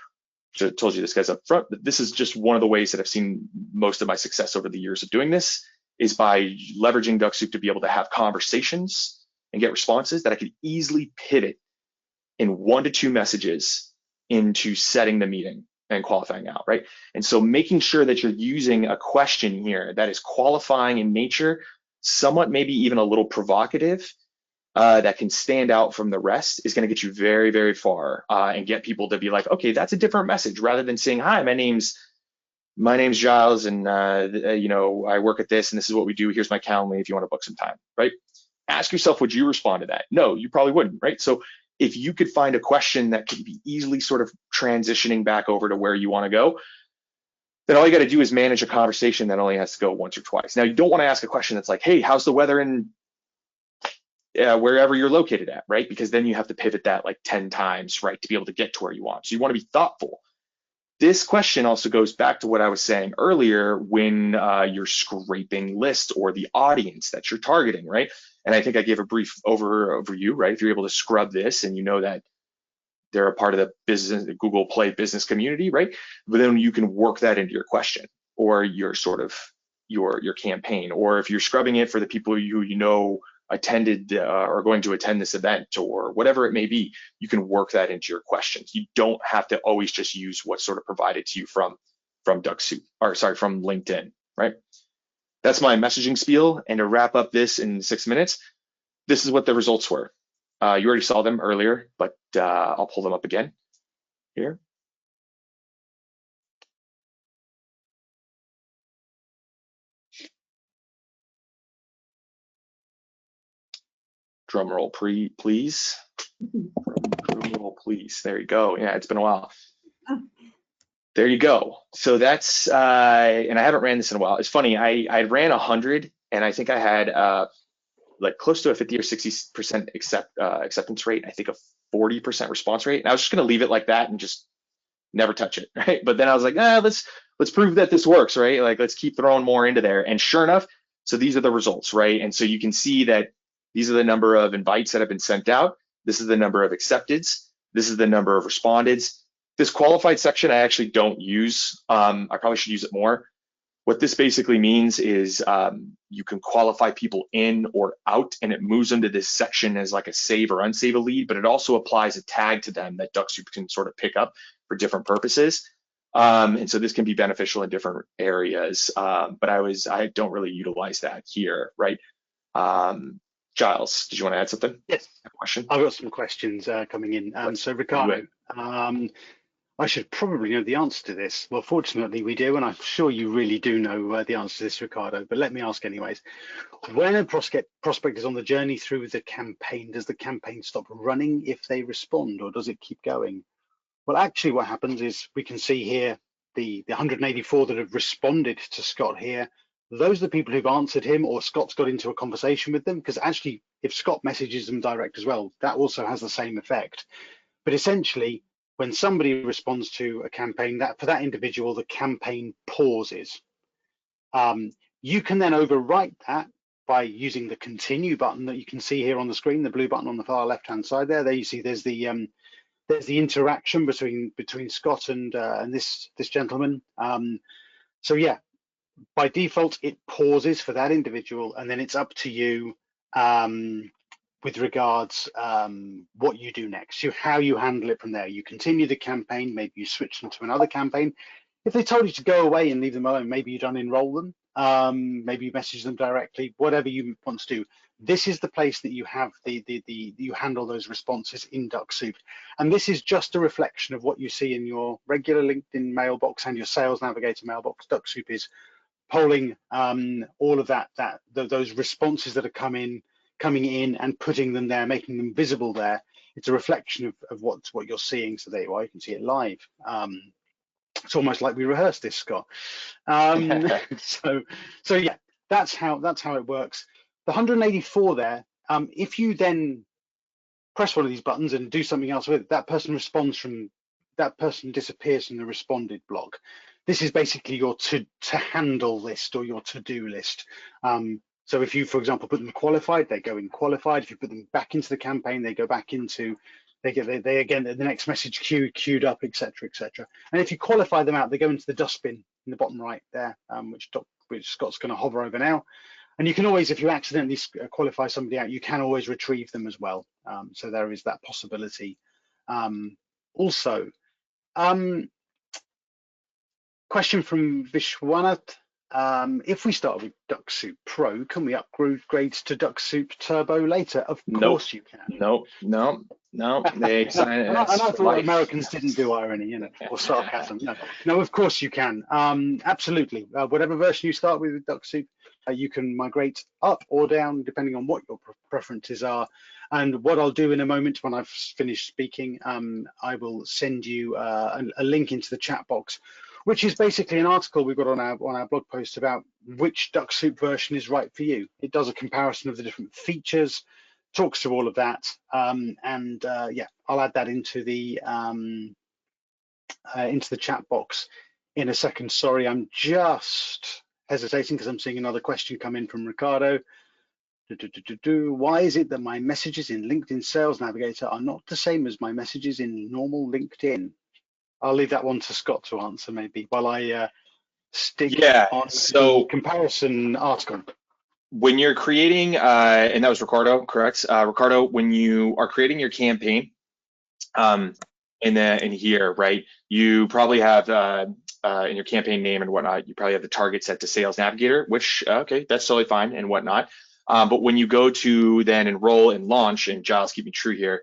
have told you this, guys, up front, but this is just one of the ways that I've seen most of my success over the years of doing this is by leveraging Dux Soup to be able to have conversations and get responses that I could easily pivot in 1 to 2 messages into setting the meeting and qualifying out, right? And so making sure that you're using a question here that is qualifying in nature, somewhat maybe even a little provocative, that can stand out from the rest is going to get you very, very far and get people to be like, okay, that's a different message rather than saying, hi, my name's Giles and you know, I work at this and this is what we do. Here's my Calendly if you want to book some time, right? Ask yourself, would you respond to that? No, you probably wouldn't, right? So if you could find a question that could be easily sort of transitioning back over to where you want to go, then all you got to do is manage a conversation that only has to go once or twice. Now, you don't want to ask a question that's like, hey, how's the weather in wherever you're located at, right? Because then you have to pivot that like 10 times, right, to be able to get to where you want. So you want to be thoughtful. This question also goes back to what I was saying earlier when you're scraping lists or the audience that you're targeting, right? And I think I gave a brief overview, right? If you're able to scrub this and you know that they're a part of the business, the Google Play business community, right? But then you can work that into your question or your sort of your campaign. Or if you're scrubbing it for the people you know attended or going to attend this event or whatever it may be, you can work that into your questions. You don't have to always just use what's sort of provided to you from Dux Soup, or sorry, from LinkedIn, right? That's my messaging spiel. And to wrap up this in 6 minutes, this is what the results were. You already saw them earlier, but I'll pull them up again here. Drum roll, please. Drum roll, please. There you go. Yeah, it's been a while. There you go. So that's, and I haven't ran this in a while. It's funny, I ran 100 and I think I had like close to a 50 or 60% acceptance rate. I think a 40% response rate. And I was just gonna leave it like that and just never touch it, right? But then I was like, let's prove that this works, right? Like, let's keep throwing more into there. And sure enough, So these are the results, right? And so you can see that these are the number of invites that have been sent out. This is the number of accepteds. This is the number of respondeds. This qualified section I actually don't use. I probably should use it more. What this basically means is you can qualify people in or out, and it moves them to this section as like a save or unsave a lead, but it also applies a tag to them that Dux Soup can sort of pick up for different purposes. And so this can be beneficial in different areas, but I don't really utilize that here, right? Giles, did you want to add something? Yes. A question? I've got some questions coming in. So Ricardo, I should probably know the answer to this. Well, fortunately we do, and I'm sure you really do know the answer to this, Ricardo, but let me ask anyways. When a prospect is on the journey through the campaign, does the campaign stop running if they respond, or does it keep going? Well, actually what happens is we can see here the 184 that have responded to Scott here. Those are the people who've answered him, or Scott's got into a conversation with them, because actually if Scott messages them direct as well, that also has the same effect. But essentially, when somebody responds to a campaign, that for that individual, the campaign pauses. You can then overwrite that by using the continue button that you can see here on the screen, the blue button on the far left-hand side there. There you see there's the interaction between Scott and this gentleman. So yeah, by default, it pauses for that individual, and then it's up to you with regards what you do next, how you handle it from there. You continue the campaign, maybe you switch them to another campaign. If they told you to go away and leave them alone, maybe you don't enroll them, maybe you message them directly, whatever you want to do. This is the place that you have you handle those responses in Dux Soup. And this is just a reflection of what you see in your regular LinkedIn mailbox and your Sales Navigator mailbox. Dux Soup is polling all of those responses that are coming in and putting them there, making them visible there. It's a reflection of what you're seeing. So there you are, you can see it live. It's almost like we rehearsed this, Scott. So yeah, that's how it works. The 184 there, if you then press one of these buttons and do something else with it, that person disappears from the responded block. This is basically your to handle list or your to-do list. So if you, for example, put them qualified, they go in qualified. If you put them back into the campaign, they go back into, they again, the next message queued up, etc., etc. And if you qualify them out, they go into the dustbin in the bottom right there, which Scott's going to hover over now. And you can always, if you accidentally qualify somebody out, you can always retrieve them as well. So there is that possibility. Also, question from Vishwanath. If we start with Dux Soup Pro, can we upgrade to Dux Soup Turbo later? Of course you can. No. They sign it. And I thought Americans didn't do irony, or sarcasm. No, of course you can. Absolutely. Whatever version you start with Dux Soup, you can migrate up or down depending on what your preferences are. And what I'll do in a moment when I've finished speaking, I will send you a link into the chat box, which is basically an article we've got on our blog post about which Dux Soup version is right for you. It does a comparison of the different features, talks through all of that, yeah, I'll add that into the chat box in a second. Sorry, I'm just hesitating because I'm seeing another question come in from Ricardo. Why is it that my messages in LinkedIn Sales Navigator are not the same as my messages in normal LinkedIn? I'll leave that one to Scott to answer maybe while I stick on the comparison article. When you're creating, and that was Ricardo, correct? Ricardo, when you are creating your campaign in here, right, you probably have in your campaign name and whatnot, you probably have the target set to Sales Navigator, which, okay, that's totally fine and whatnot. But when you go to then enroll and launch, and Giles, keep me true here,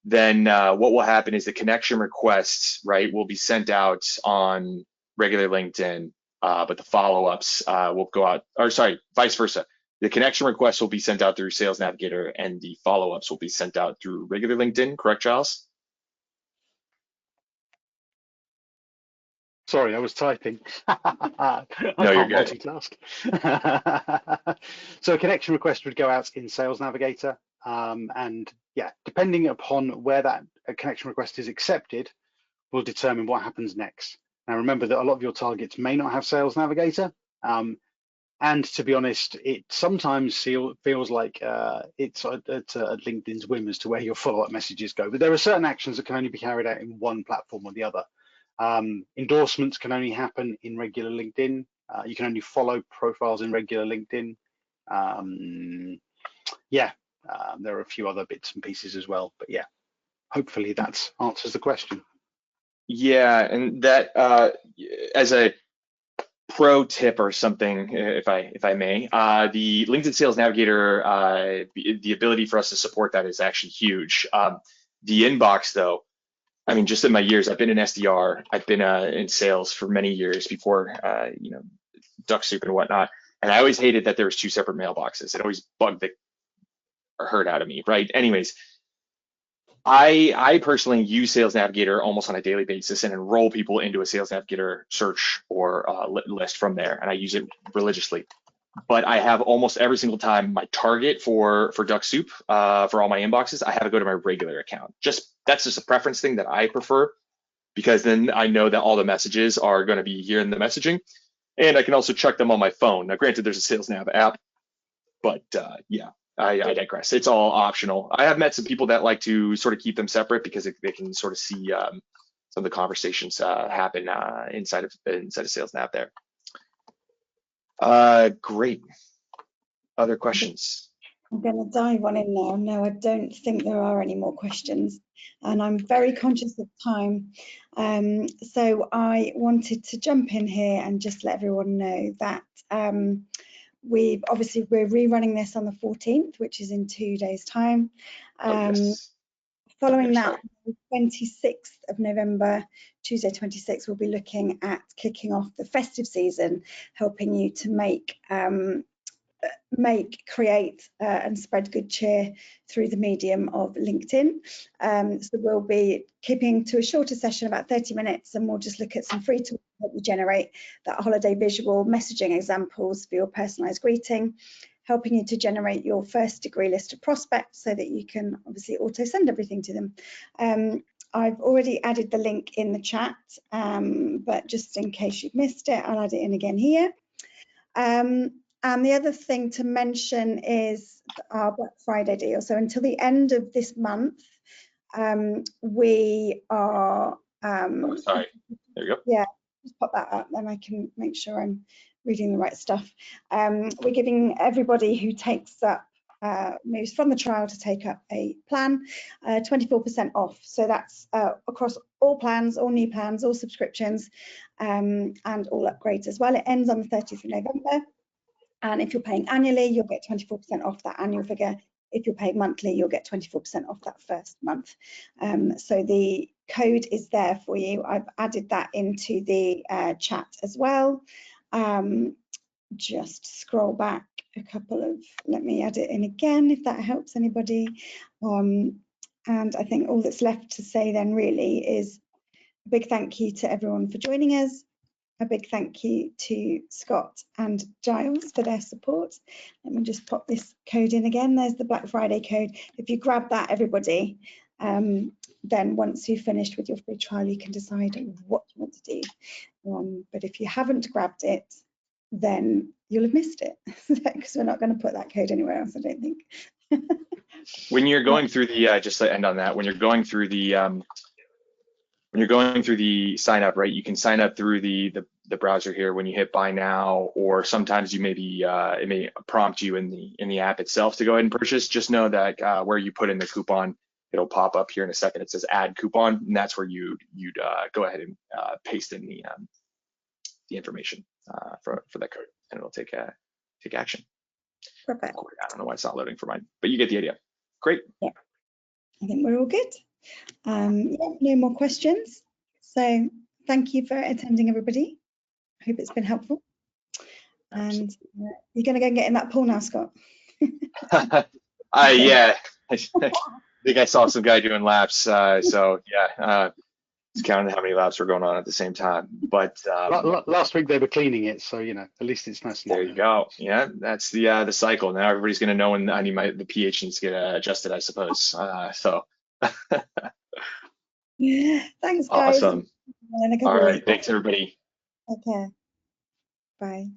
then what will happen is the connection requests, right, will be sent out on regular LinkedIn, but the follow-ups will go out, or sorry, vice versa. The connection requests will be sent out through Sales Navigator and the follow-ups will be sent out through regular LinkedIn, correct, Giles? Sorry, I was typing. No, you're good. Multitask. So a connection request would go out in Sales Navigator. And yeah, depending upon where that connection request is accepted, will determine what happens next. Now, remember that a lot of your targets may not have Sales Navigator. And to be honest, it sometimes feels like it's at LinkedIn's whim as to where your follow-up messages go. But there are certain actions that can only be carried out in one platform or the other. Endorsements can only happen in regular LinkedIn. You can only follow profiles in regular LinkedIn. There are a few other bits and pieces as well. But yeah, hopefully that answers the question. Yeah, and that as a pro tip or something, if I may, the LinkedIn Sales Navigator, the ability for us to support that is actually huge. The inbox, though, I mean, just in my years, I've been an SDR, I've been in sales for many years before, Dux Soup and whatnot, and I always hated that there was two separate mailboxes. It always bugged the hurt out of me, right? Anyways, I personally use Sales Navigator almost on a daily basis and enroll people into a Sales Navigator search or list from there, and I use it religiously. But I have almost every single time my target for Dux Soup for all my inboxes, I have to go to my regular account. That's just a preference thing that I prefer, because then I know that all the messages are going to be here in the messaging, and I can also check them on my phone. Now, granted, there's a Sales Nav app, but yeah. I digress. It's all optional. I have met some people that like to sort of keep them separate because they can sort of see some of the conversations happen inside of Sales Nav there. Great. Other questions? I'm going to dive on in now. No, I don't think there are any more questions, and I'm very conscious of time. So I wanted to jump in here and just let everyone know that we're rerunning this on the 14th, which is in 2 days' time. Yes. Following that, the 26th of November, Tuesday 26th, we'll be looking at kicking off the festive season, helping you to create and spread good cheer through the medium of LinkedIn. So we'll be keeping to a shorter session, about 30 minutes, and we'll just look at some free tools to help you generate that holiday visual messaging examples for your personalized greeting, helping you to generate your first degree list of prospects so that you can obviously auto send everything to them. I've already added the link in the chat, but just in case you've missed it, I'll add it in again here. And the other thing to mention is our Black Friday deal. So until the end of this month, we are... oh, sorry, there you go. Yeah, just pop that up, then I can make sure I'm reading the right stuff. We're giving everybody who takes up, moves from the trial to take up a plan, 24% off. So that's across all plans, all new plans, all subscriptions, and all upgrades as well. It ends on the 30th of November. And if you're paying annually, you'll get 24% off that annual figure. If you're paying monthly, you'll get 24% off that first month. So the code is there for you. I've added that into the chat as well. Just scroll back a couple of, let me add it in again if that helps anybody. And I think all that's left to say then really is a big thank you to everyone for joining us. A big thank you to Scott and Giles for their support. Let me just pop this code in again. There's the Black Friday code. If you grab that, everybody, then once you've finished with your free trial, you can decide what you want to do. But if you haven't grabbed it, then you'll have missed it, because we're not going to put that code anywhere else, I don't think. When you're going through the, just to end on that, when you're going through the sign up, right, you can sign up through the browser here when you hit buy now, or sometimes you maybe it may prompt you in the app itself to go ahead and purchase. Just know that where you put in the coupon, it'll pop up here in a second. It says add coupon, and that's where you'd go ahead and paste in the information for that code, and it'll take action. Perfect. I don't know why it's not loading for mine, but you get the idea. Great. Yeah, I think we're all good. Yeah, no more questions. So thank you for attending, everybody. I hope it's been helpful. And you're going to go and get in that pool now, Scott. Yeah, I think I saw some guy doing laps. So yeah, it's counting how many laps were going on at the same time. But last week they were cleaning it, so you know, at least it's nice. There you go. Yeah, that's the cycle. Now everybody's going to know when the pH needs to get adjusted, I suppose. So. Thanks, guys. Awesome. All right. Thanks, everybody. Take care. Bye.